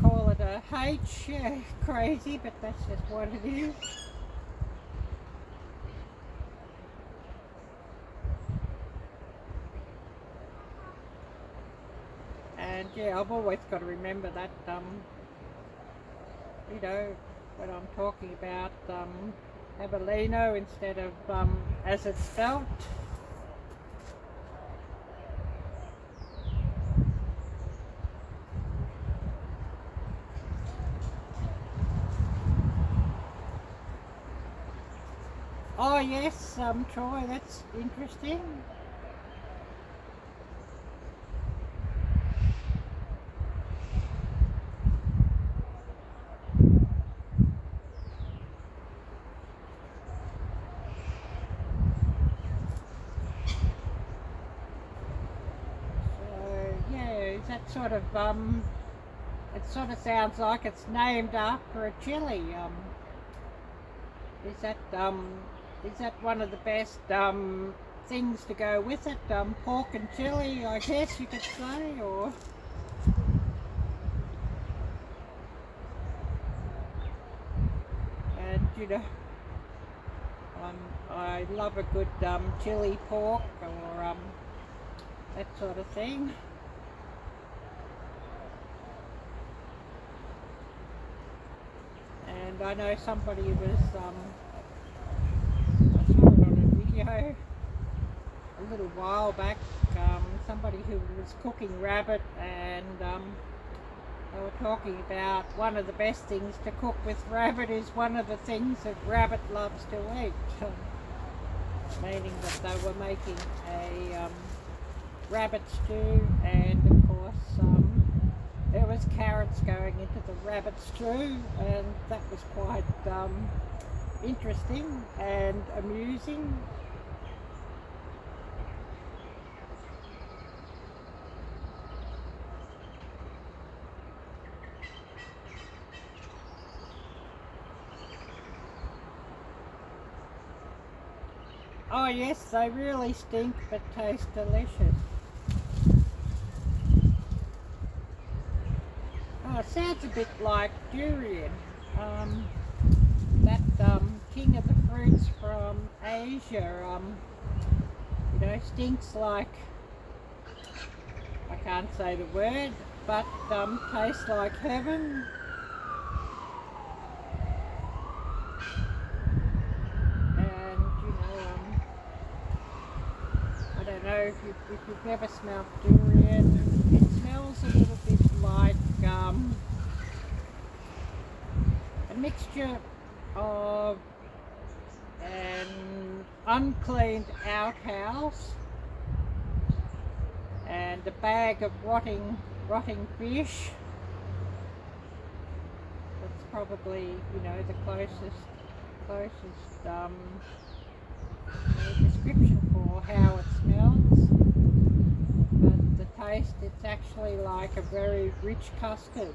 call it a H? Yeah, crazy, but that's just what it is. And yeah, I've always got to remember that, you know, when I'm talking about Abellino instead of as it's spelt. Oh yes, Troy, that's interesting. That sort of it sort of sounds like it's named after a chili. Is that is that one of the best things to go with it? Pork and chili, I guess you could say, or... And you know, I love a good chili pork or that sort of thing. And I know somebody was, I saw it on a video a little while back, somebody who was cooking rabbit, and they were talking about one of the best things to cook with rabbit is one of the things that rabbit loves to eat. Meaning that they were making a rabbit stew, and of course there was carrots going into the rabbit stew, and that was quite interesting and amusing. Oh yes, they really stink but taste delicious. Oh, it sounds a bit like durian. That king of the fruits from Asia, you know, stinks like, I can't say the word, but tastes like heaven. If you've ever smelled durian, it smells a little bit like a mixture of an uncleaned outhouse and a bag of rotting fish. That's probably, you know, the closest description for how it smells. But the taste, it's actually like a very rich custard.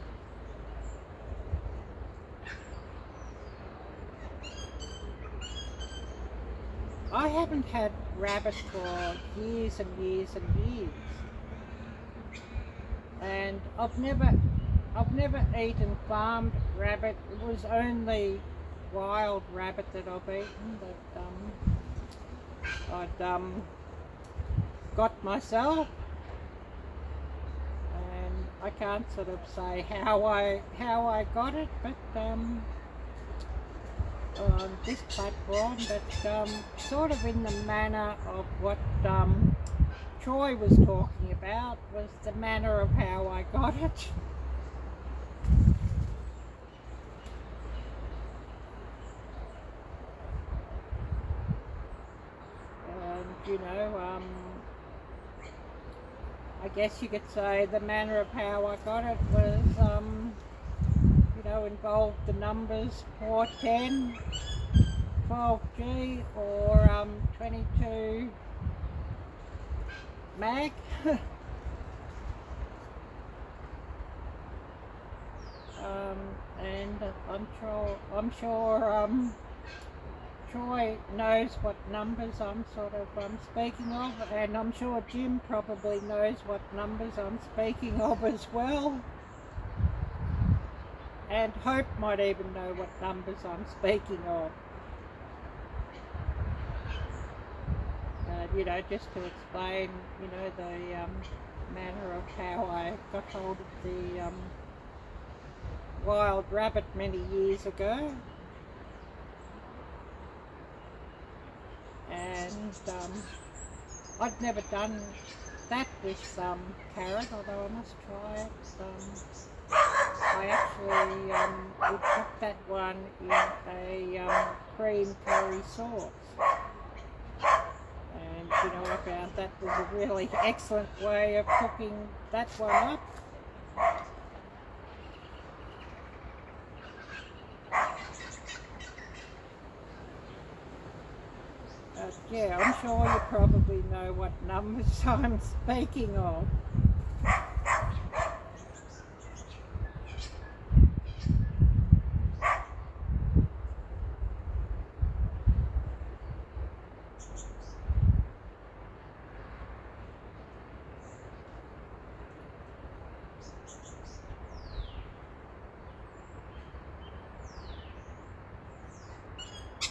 I haven't had rabbit for years and years and years, and I've never eaten farmed rabbit. It was only wild rabbit that I've eaten, that I'd got myself, and I can't sort of say how I got it, but on this platform, but sort of in the manner of what Troy was talking about, was the manner of how I got it. You know, I guess you could say the manner of how I got it was, you know, involved the numbers 410, 12G, or 22 mag. And I'm sure Troy knows what numbers I'm speaking of, and I'm sure Jim probably knows what numbers I'm speaking of as well, and Hope might even know what numbers I'm speaking of. You know, just to explain, you know, the manner of how I got hold of the wild rabbit many years ago. And I'd never done that with carrot, although I must try it. I actually would cook that one in a cream curry sauce. And you know, I found that was a really excellent way of cooking that one up. Yeah, I'm sure you probably know what numbers I'm speaking of.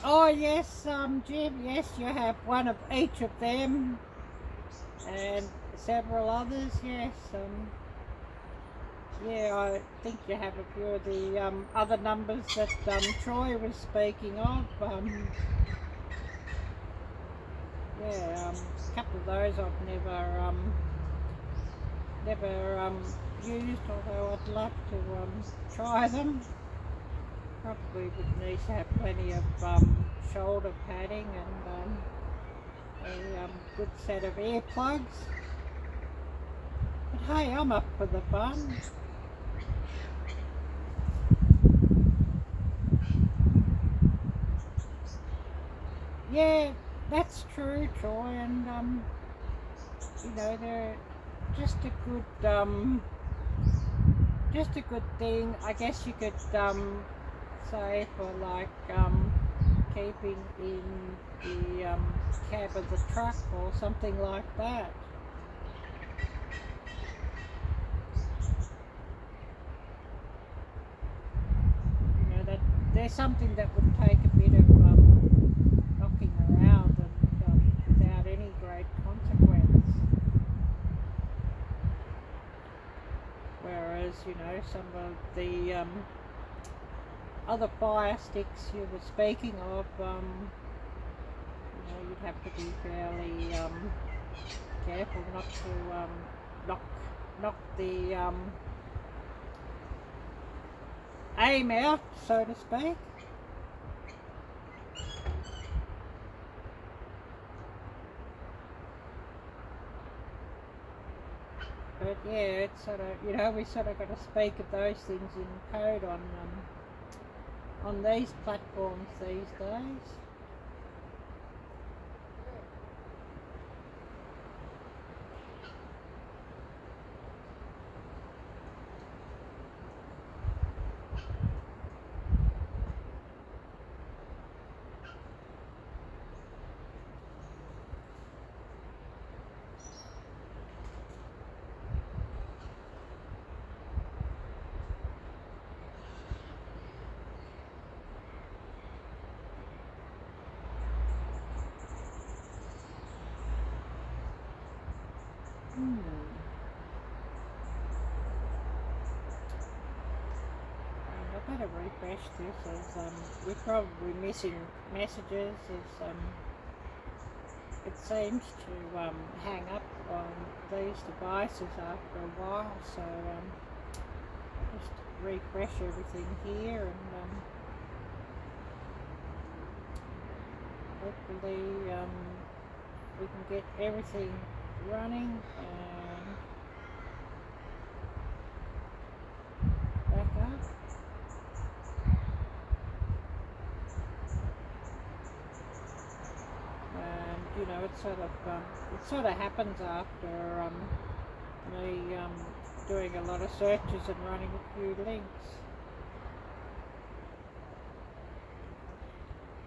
Oh yes, Jim, yes, you have one of each of them and several others, yes. Yeah, I think you have a few of the other numbers that Troy was speaking of. Yeah, a couple of those I've never used, although I'd love to try them. Probably would need to have plenty of shoulder padding and a good set of earplugs. But hey, I'm up for the fun. Yeah, that's true, Troy, and you know, they're just a good thing. I guess you could say for like keeping in the cab of the truck or something like that. You know, that there's something that would take a bit of knocking around and without any great consequence. Whereas, you know, some of the other fire sticks you were speaking of, you know, you'd have to be fairly careful not to knock the aim out, so to speak. But yeah, it's sort of, you know, we sort of got to speak of those things in code on these platforms these days. I better refresh this as we're probably missing messages as it seems to hang up on these devices after a while, so just refresh everything here and hopefully we can get everything running and back up. And you know, it sort of happens after me doing a lot of searches and running a few links.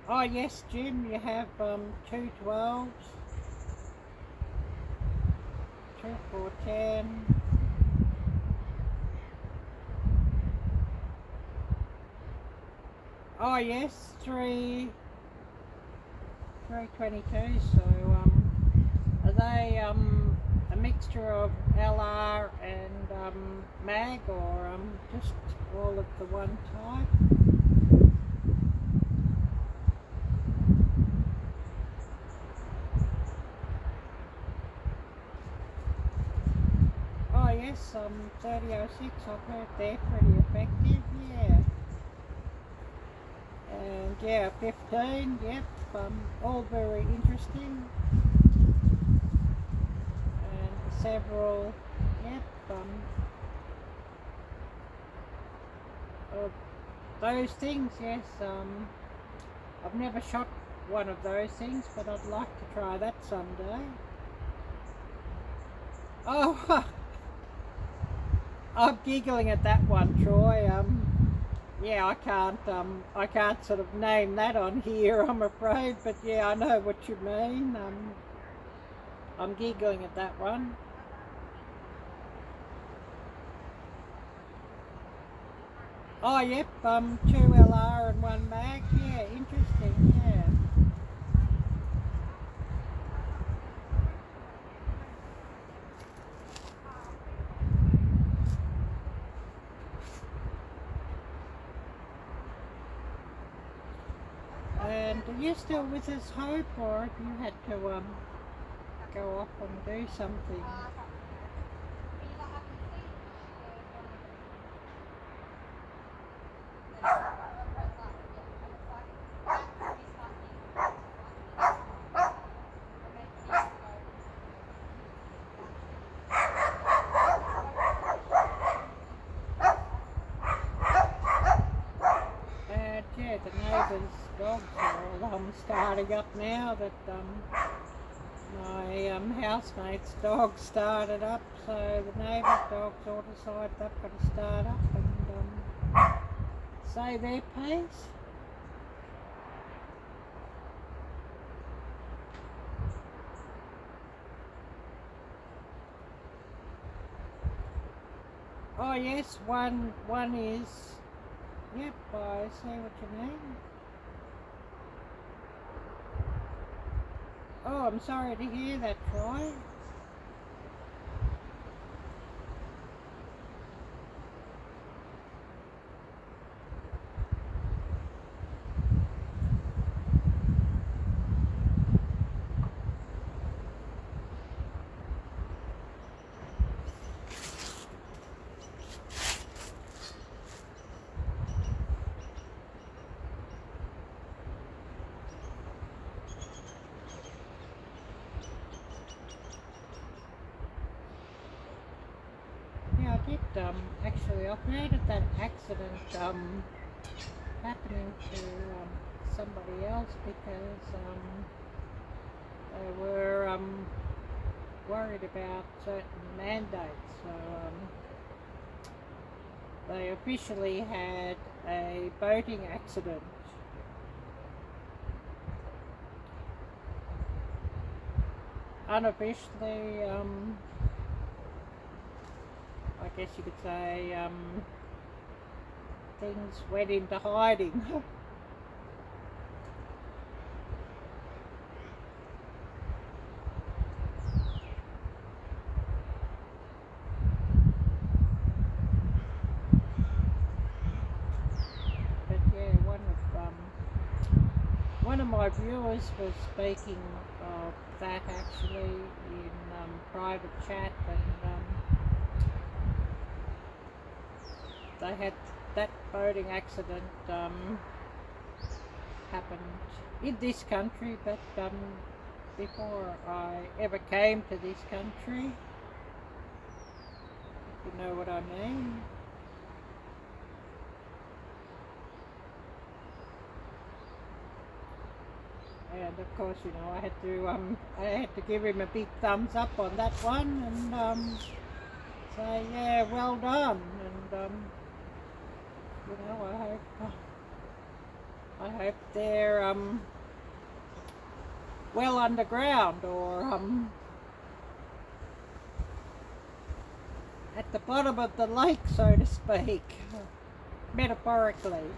Oh yes, Jim, you have 2 12s, 2 410. Oh yes, 3 22. So are they a mixture of LR and mag, or just all of the one type? Oh yes, 3006, I've heard they're pretty effective, yeah. And yeah, 15, yep, all very interesting. And several, yep, of those things, yes. I've never shot one of those things, but I'd like to try that someday. Oh, I'm giggling at that one, Troy. Yeah, I can't sort of name that on here, I'm afraid, but yeah, I know what you mean. I'm giggling at that one. Oh, yep, 2 LR and 1 mag. Yeah, interesting, yeah. And are you still with us, Hope, or have you had to go off and do something? And yeah, the neighbours' dogs are all starting up now that my housemate's dog started up, so the neighbours' dogs all decided they've got to start up and say their piece. Oh yes, one is, yep, I see what you mean. Oh, I'm sorry to hear that, Troy. Yeah, I did, actually, I've heard of that accident, happening to, somebody else because, they were, worried about certain mandates, so, they officially had a boating accident. Unofficially, I guess you could say, things went into hiding. But yeah, one of my viewers was speaking of that actually in private chat, and they had that boating accident happened in this country, but before I ever came to this country, if you know what I mean. And of course, you know, I had to give him a big thumbs up on that one, and say, yeah, well done, and you know, I hope they're well underground, or at the bottom of the lake, so to speak, metaphorically.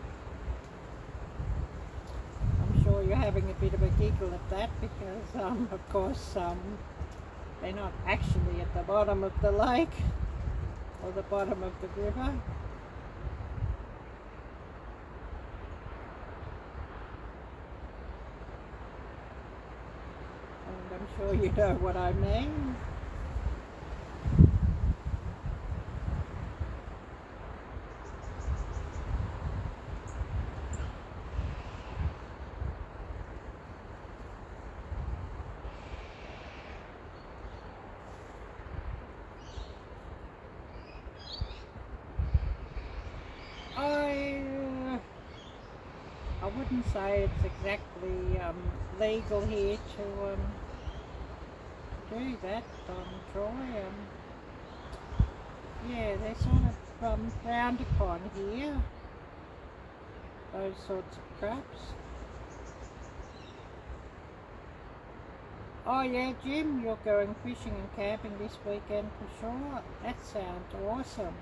I'm sure you're having a bit of a giggle at that because, of course, they're not actually at the bottom of the lake or the bottom of the river. And I'm sure you know what I mean. I wouldn't say it's exactly legal here to do that, Troy. Yeah, they're sort of frowned upon here, those sorts of craps. Oh yeah, Jim, you're going fishing and camping this weekend for sure. That sounds awesome.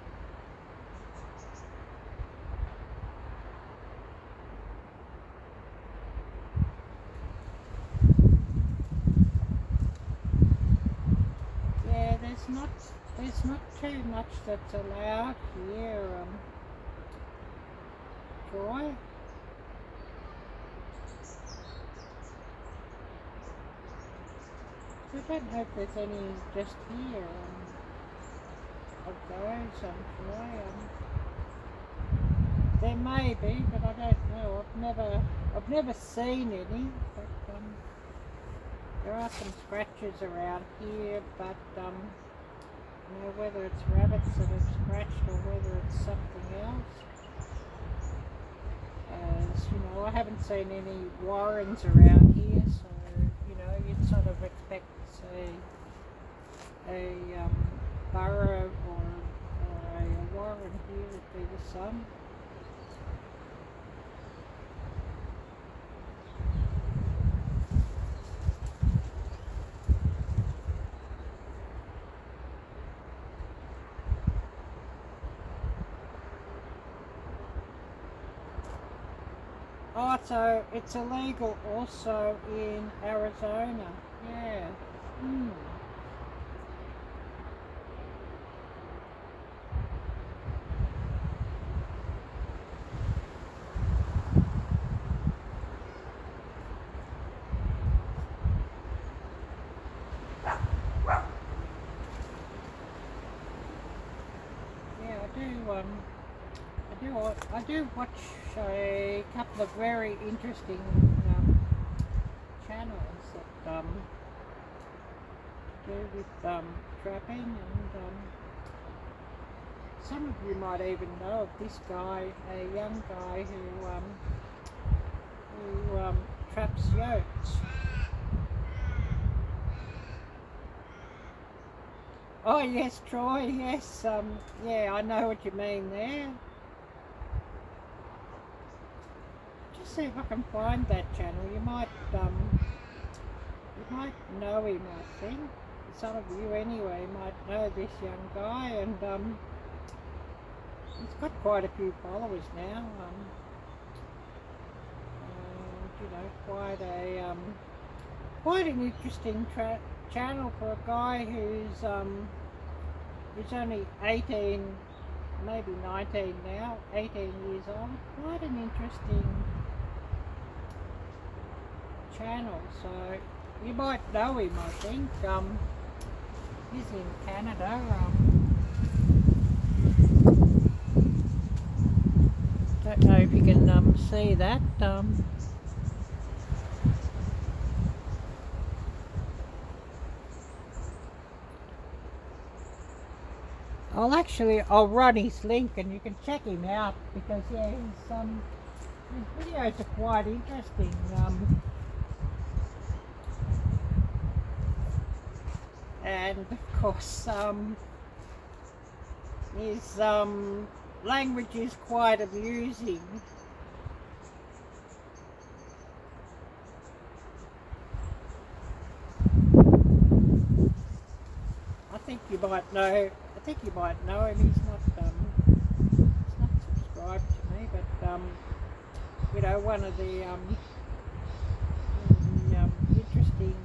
there's not too much that's allowed here, Joy. I don't know if there's any just here of those, Joy. There may be, but I don't know. I've never seen any. But there are some scratches around here, but you know, whether it's rabbits that have scratched or whether it's something else. As you know, I haven't seen any warrens around here, so you know, you'd sort of expect to see a burrow or a warren here would be the sun. Oh, so it's illegal also in Arizona. Yeah. Yeah, I do watch a couple of very interesting channels that do with trapping, and some of you might even know of this guy, a young guy who traps yotes. Oh yes, Troy, yes, yeah, I know what you mean there. Just see if I can find that channel. You might know him, I think. Some of you anyway might know this young guy, and he's got quite a few followers now. You know, quite an interesting channel for a guy who's only 18, maybe 19 now, 18 years old. Quite an interesting channel, so you might know him, I think. He's in Canada. Don't know if you can see that. I'll run his link and you can check him out, because yeah, his videos are quite interesting. And of course his language is quite amusing. I think you might know him. He's not subscribed to me, but you know, one of the interesting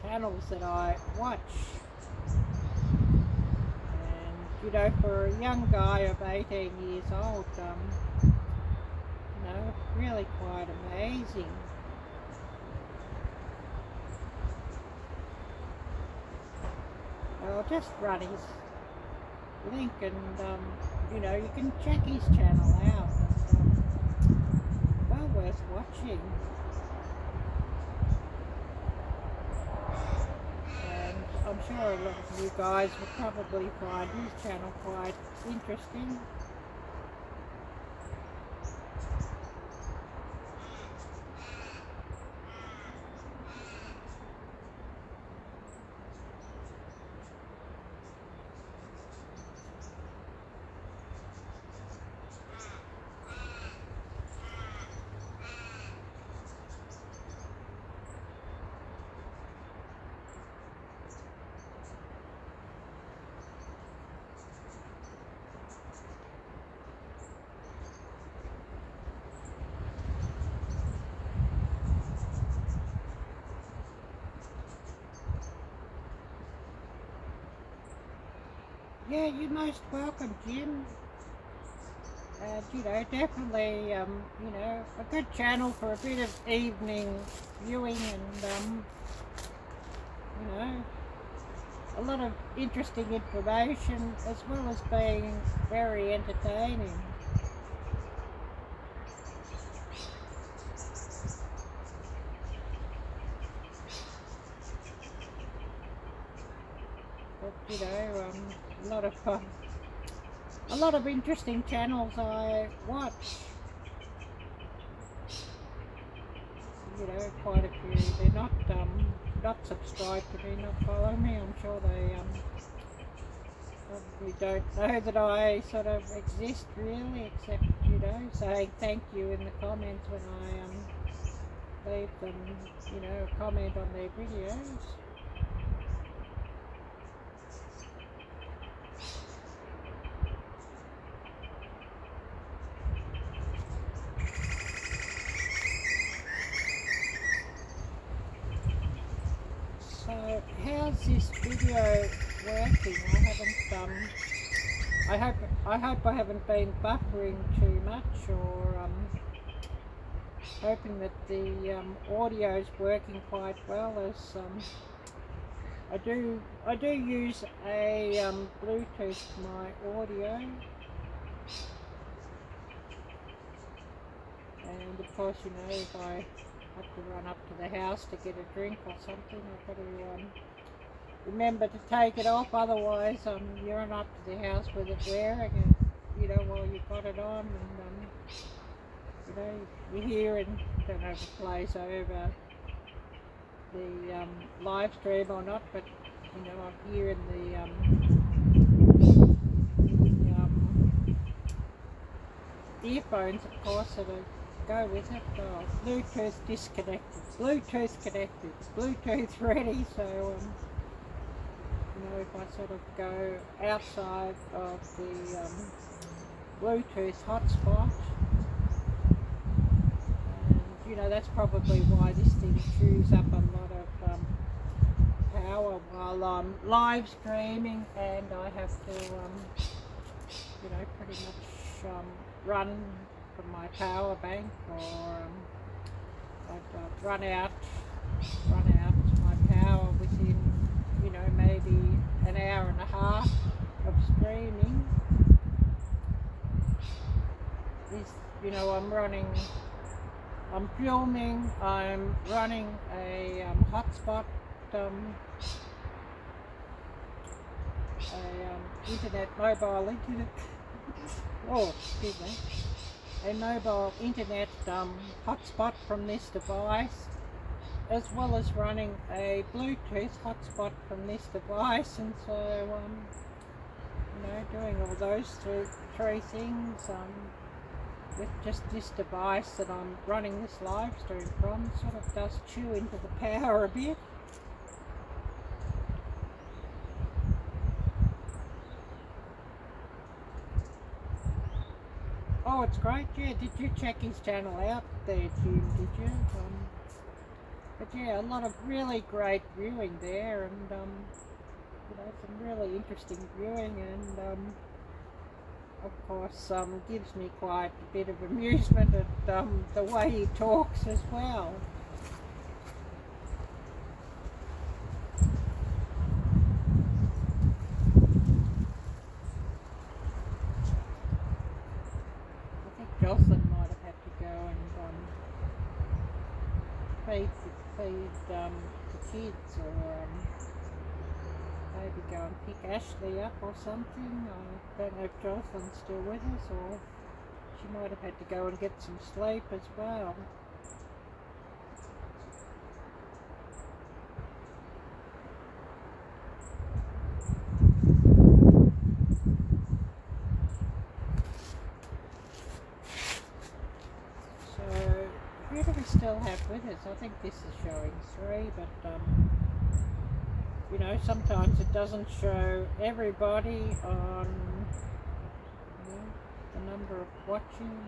channels that I watch. And you know, for a young guy of 18 years old, you know, really quite amazing. I'll just run his link, and you know, you can check his channel out, and well worth watching. And I'm sure a lot of you guys will probably find his channel quite interesting. yeah, you're most welcome, Jim. And you know, definitely, you know, a good channel for a bit of evening viewing, and you know, a lot of interesting information as well as being very entertaining. But you know, a lot of interesting channels I watch. You know, quite a few. They're not subscribed to me, not follow me. I'm sure they probably don't know that I sort of exist really, except, you know, saying thank you in the comments when I leave them, you know, a comment on their videos. So how's this video working? I hope I haven't been buffering too much, or hoping that the audio is working quite well, as I do use a Bluetooth for my audio, and of course, you know, if I have to run up to the house to get a drink or something, I've got to remember to take it off, otherwise you run up to the house with it wearing it, you know, while you've got it on, and you know, you hear, and I don't know if it plays over the live stream or not, but you know, I'm hearing the earphones, of course, that go with it. Oh, Bluetooth disconnected, Bluetooth connected, Bluetooth ready. So you know, if I sort of go outside of the Bluetooth hotspot, and you know, that's probably why this thing chews up a lot of power while I'm live streaming, and I have to you know, pretty much run from my power bank, or I'd run out my power within, you know, maybe an hour and a half of streaming. You know, I'm filming, I'm running a hotspot, mobile internet, oh, excuse me, a mobile internet hotspot from this device, as well as running a Bluetooth hotspot from this device, and so you know, doing all those three things with just this device that I'm running this live stream from, sort of does chew into the power a bit. Oh, it's great. Yeah, did you check his channel out there, Jim? Did you? But yeah, a lot of really great viewing there, and you know, some really interesting viewing, and of course gives me quite a bit of amusement at the way he talks as well. Jocelyn might have had to go and feed the kids, or maybe go and pick Ashley up or something. I don't know if Jocelyn's still with us, or she might have had to go and get some sleep as well. Who do we still have with us? I think this is showing 3, but you know, sometimes it doesn't show everybody on, you know, the number of watching.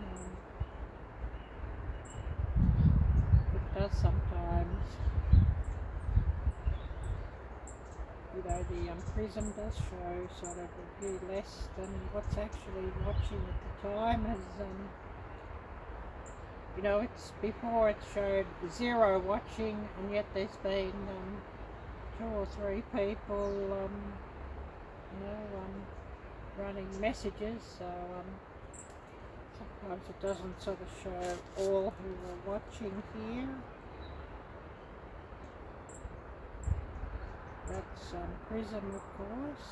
It does sometimes. you know, the Prism does show sort of a few less than what's actually watching at the time, as you know, it's before it showed 0 watching, and yet there's been 2 or 3 people, you know, running messages, so sometimes it doesn't sort of show all who are watching here. That's Prism, of course.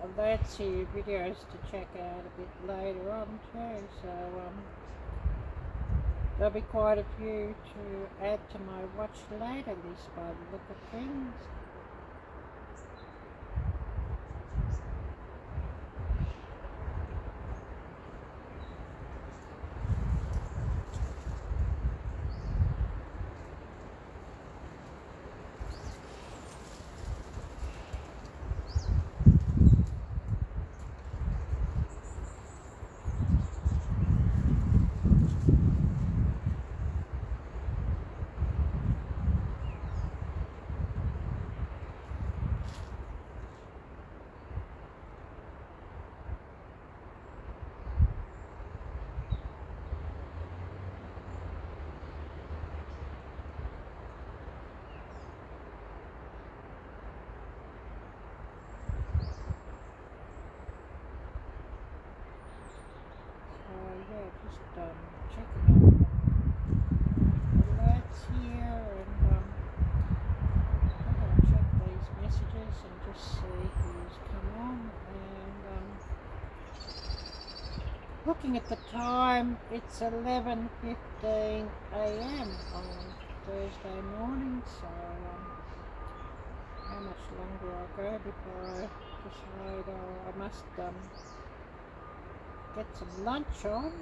Alerts here, videos to check out a bit later on too, so there'll be quite a few to add to my watch later list by the look of things. Just checking out the alerts here, and I'm going to check these messages and just see who's come on. And looking at the time, it's 11:15 a.m. on Thursday morning, so how much longer I'll go before I decide I must get some lunch on.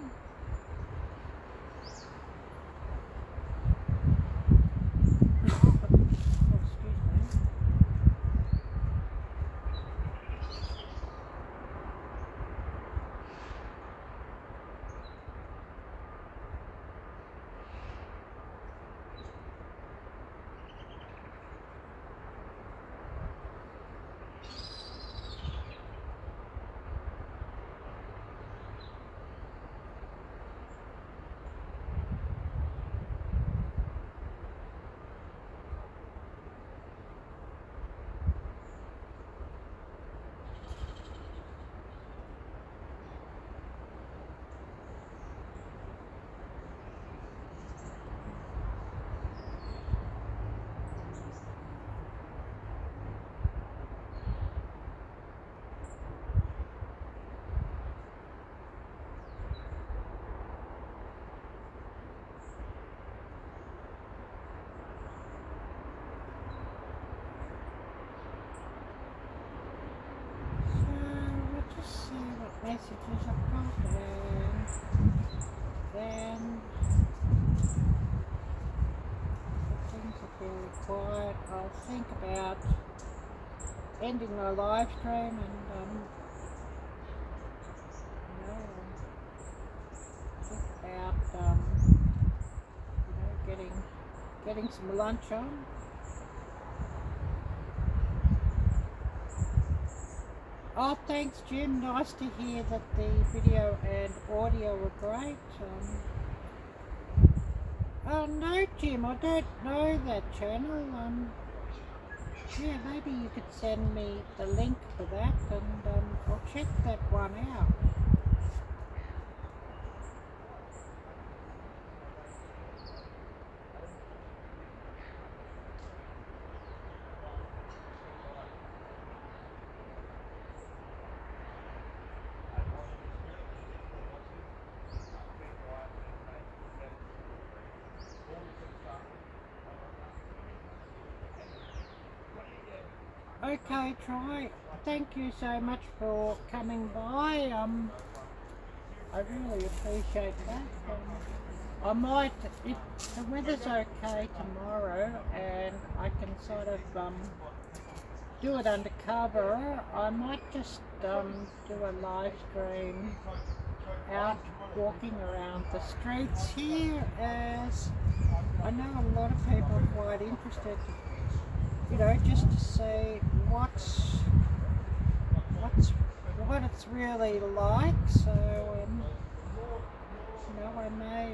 Messages I've got, and then if things are very quiet, I'll think about ending my live stream and you know, think about you know, getting some lunch on. Oh, thanks, Jim. Nice to hear that the video and audio were great. Oh, no, Jim, I don't know that channel. Yeah, maybe you could send me the link for that, and I'll check that one out. Okay, Troy, thank you so much for coming by. I really appreciate that. I might, if the weather's okay tomorrow and I can sort of do it undercover, I might just do a live stream out walking around the streets here, as I know a lot of people are quite interested, you know, just to see what it's really like. So you know, I may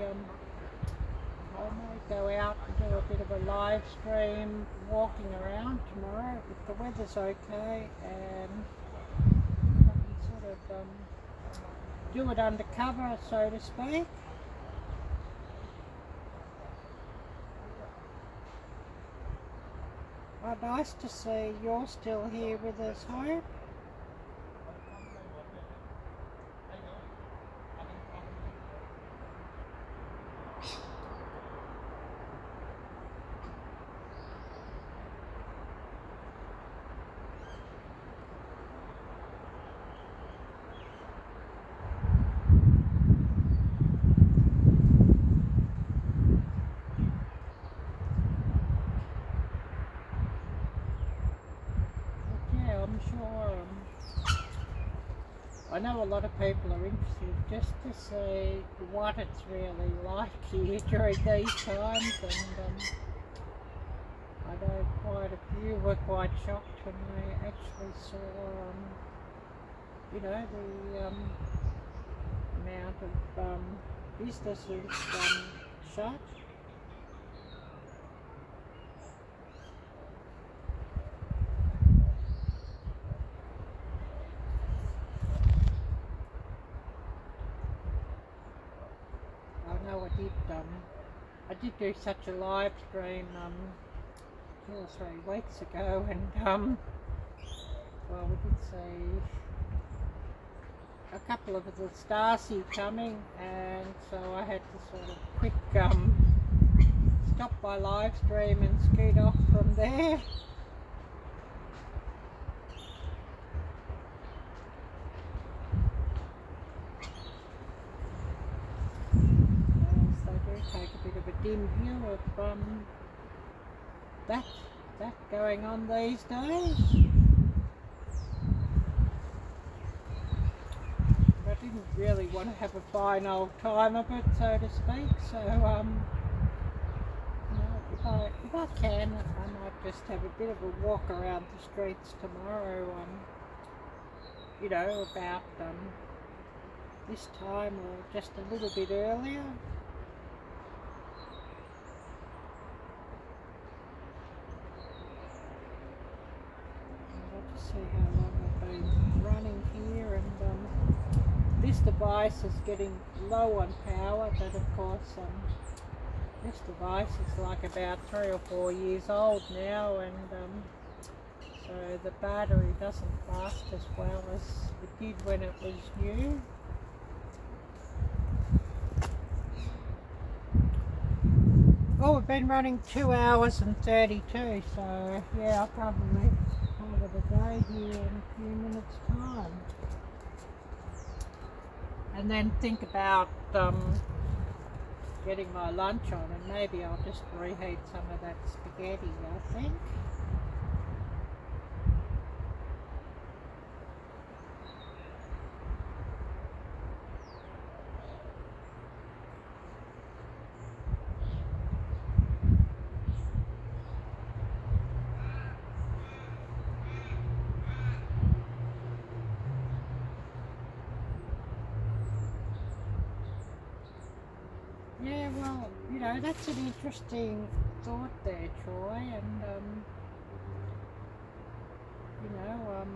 go out and do a bit of a live stream walking around tomorrow if the weather's okay, and I can sort of do it undercover, so to speak. Oh, nice to see you're still here with us, Hope. I'm sure I know a lot of people are interested just to see what it's really like here during these times, and I know quite a few were quite shocked when they actually saw you know, the amount of businesses shut. I did do such a live stream 2 or 3 weeks ago, and well, we did see a couple of the Stasi coming, and so I had to sort of quick stop my live stream and scoot off from there. Take a bit of a dim view of that going on these days. I didn't really want to have a fine old time of it, so to speak. So you know, if I can, I might just have a bit of a walk around the streets tomorrow. You know, about this time or just a little bit earlier. See how long I've been running here, and this device is getting low on power, but of course this device is like about 3 or 4 years old now, and so the battery doesn't last as well as it did when it was new. Oh, we've been running 2 hours and 32, so yeah, I'll probably call it a day here in a few minutes' time. And then think about getting my lunch on, and maybe I'll just reheat some of that spaghetti, I think. Yeah, well, you know, that's an interesting thought there, Troy, and you know,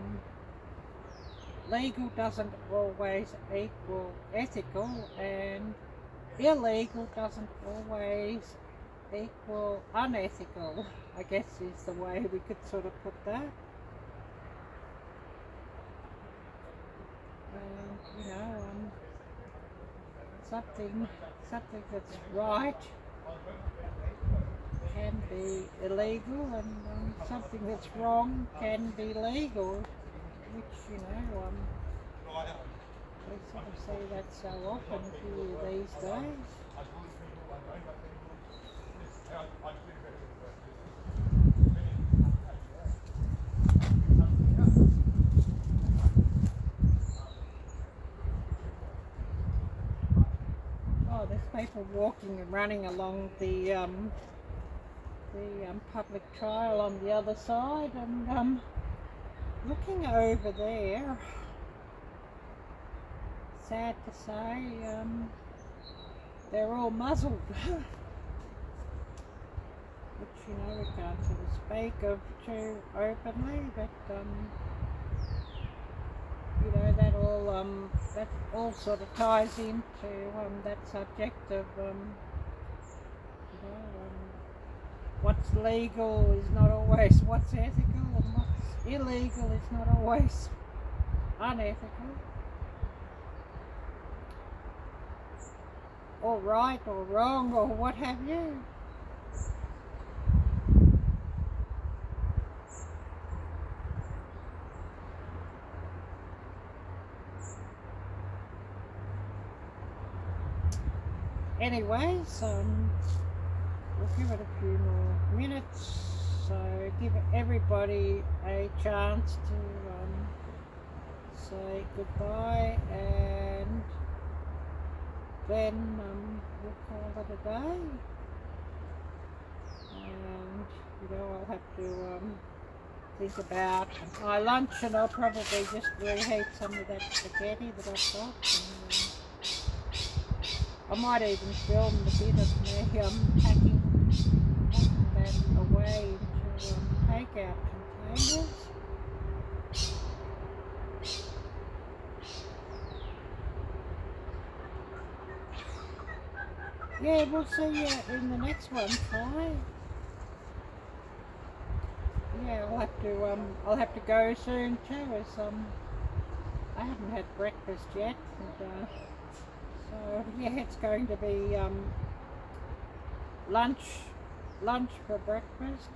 legal doesn't always equal ethical, and illegal doesn't always equal unethical, I guess is the way we could sort of put that. And, you know, something that's right can be illegal, and something that's wrong can be legal, which, you know, we sort of see that so often here these days. Oh, there's people walking and running along the public trail on the other side, and looking over there, sad to say, they're all muzzled, which, you know, we can't sort of speak of too openly, but you know, that all sort of ties into that subject of you know, what's legal is not always what's ethical, and what's illegal is not always unethical, or right or wrong, or what have you. Anyways, we'll give it a few more minutes, so give everybody a chance to say goodbye, and then we'll call it a day. And, you know, I'll have to think about my lunch, and I'll probably just reheat some of that spaghetti that I've got. And, I might even film a bit of me packing that away into takeout containers. Yeah, we'll see you in the next one, Ty. Yeah, I'll have to go soon too, as I haven't had breakfast yet, and so yeah, it's going to be lunch for breakfast.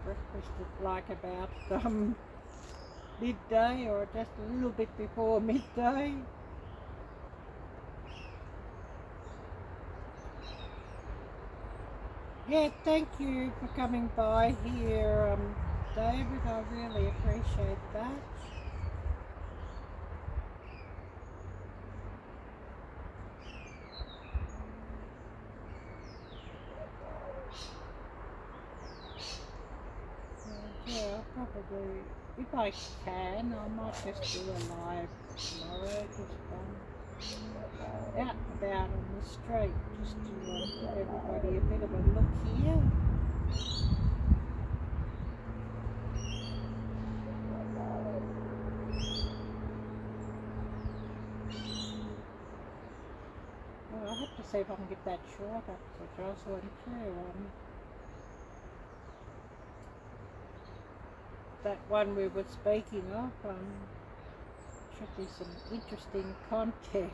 Breakfast at like about midday, or just a little bit before midday. Yeah, thank you for coming by here, David. I really appreciate that. Yeah, I'll probably, if I can, I might just do a live tomorrow, just out and about on the street, just to give everybody a bit of a look here. Well, I'll have to see if I can get that short up for Jocelyn too. That one we were speaking of, should be some interesting content.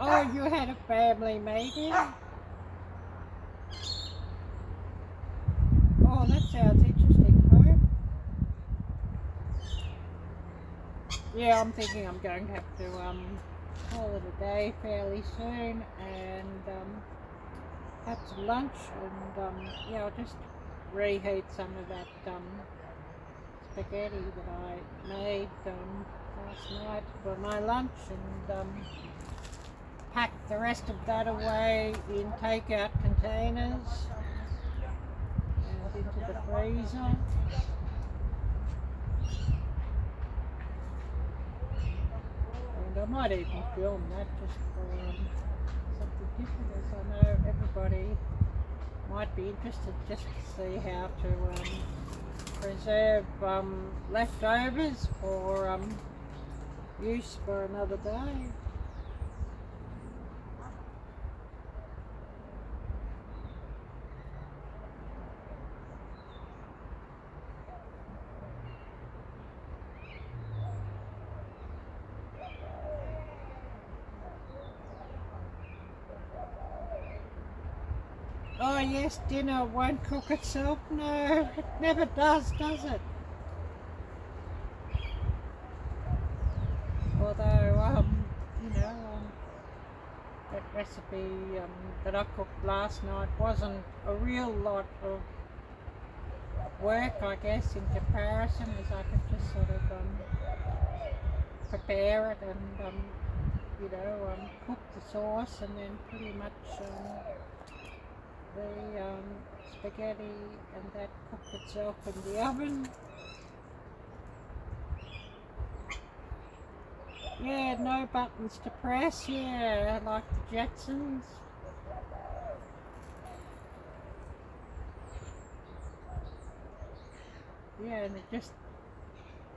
Oh, you had a family meeting? Oh, that sounds interesting, Hope. Yeah, I'm thinking I'm going to have to call it a day fairly soon, and have some lunch, and yeah, I'll just reheat some of that spaghetti that I made last night for my lunch, and pack the rest of that away in takeout containers and into the freezer. might even film that just for something different, as I know everybody might be interested just to see how to preserve leftovers for use for another day. Oh yes, dinner won't cook itself. No, it never does it? Although, you know, that recipe that I cooked last night wasn't a real lot of work, I guess, in comparison, as I could just sort of prepare it and, you know, cook the sauce and then pretty much the spaghetti and that cooked itself in the oven. Yeah, no buttons to press, yeah, like the Jetsons. Yeah, and it just,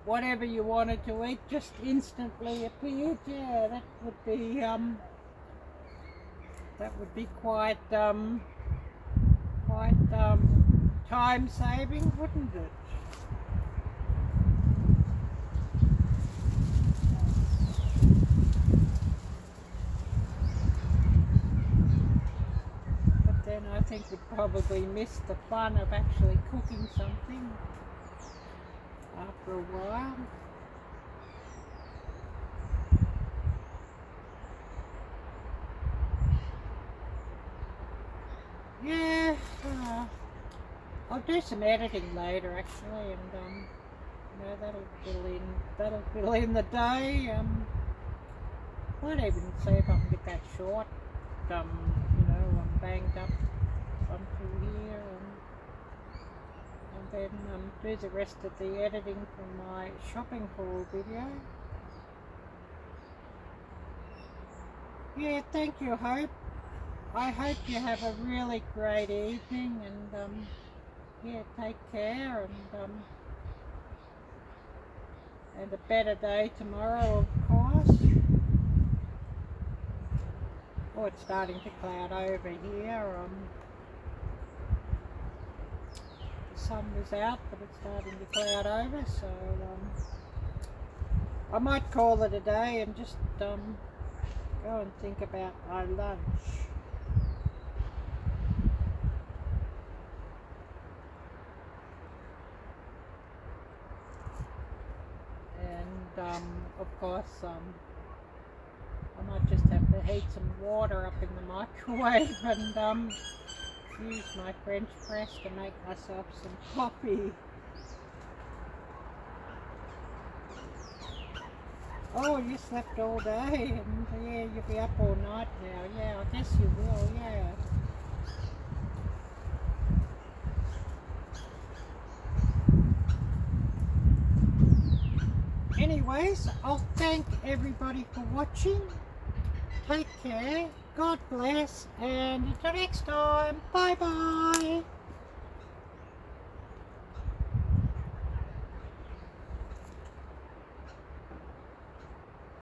whatever you wanted to eat just instantly appeared. Yeah, that would be quite time saving, wouldn't it? But then I think we'd probably miss the fun of actually cooking something after a while. Yeah, I'll do some editing later actually, and you know, that'll fill in the day. Might even see if I can get that short, you know, banged up onto here, and then do the rest of the editing for my shopping haul video. Yeah, thank you, Hope. I hope you have a really great evening, and yeah, take care, and a better day tomorrow, of course. Oh, it's starting to cloud over here. The sun was out, but it's starting to cloud over, so I might call it a day and just go and think about my lunch. And of course, I might just have to heat some water up in the microwave and use my French press to make myself some coffee. Oh, you slept all day, and yeah, you'll be up all night now. Yeah, I guess you will, yeah. Anyways, I'll thank everybody for watching. Take care, God bless, and until next time, bye bye.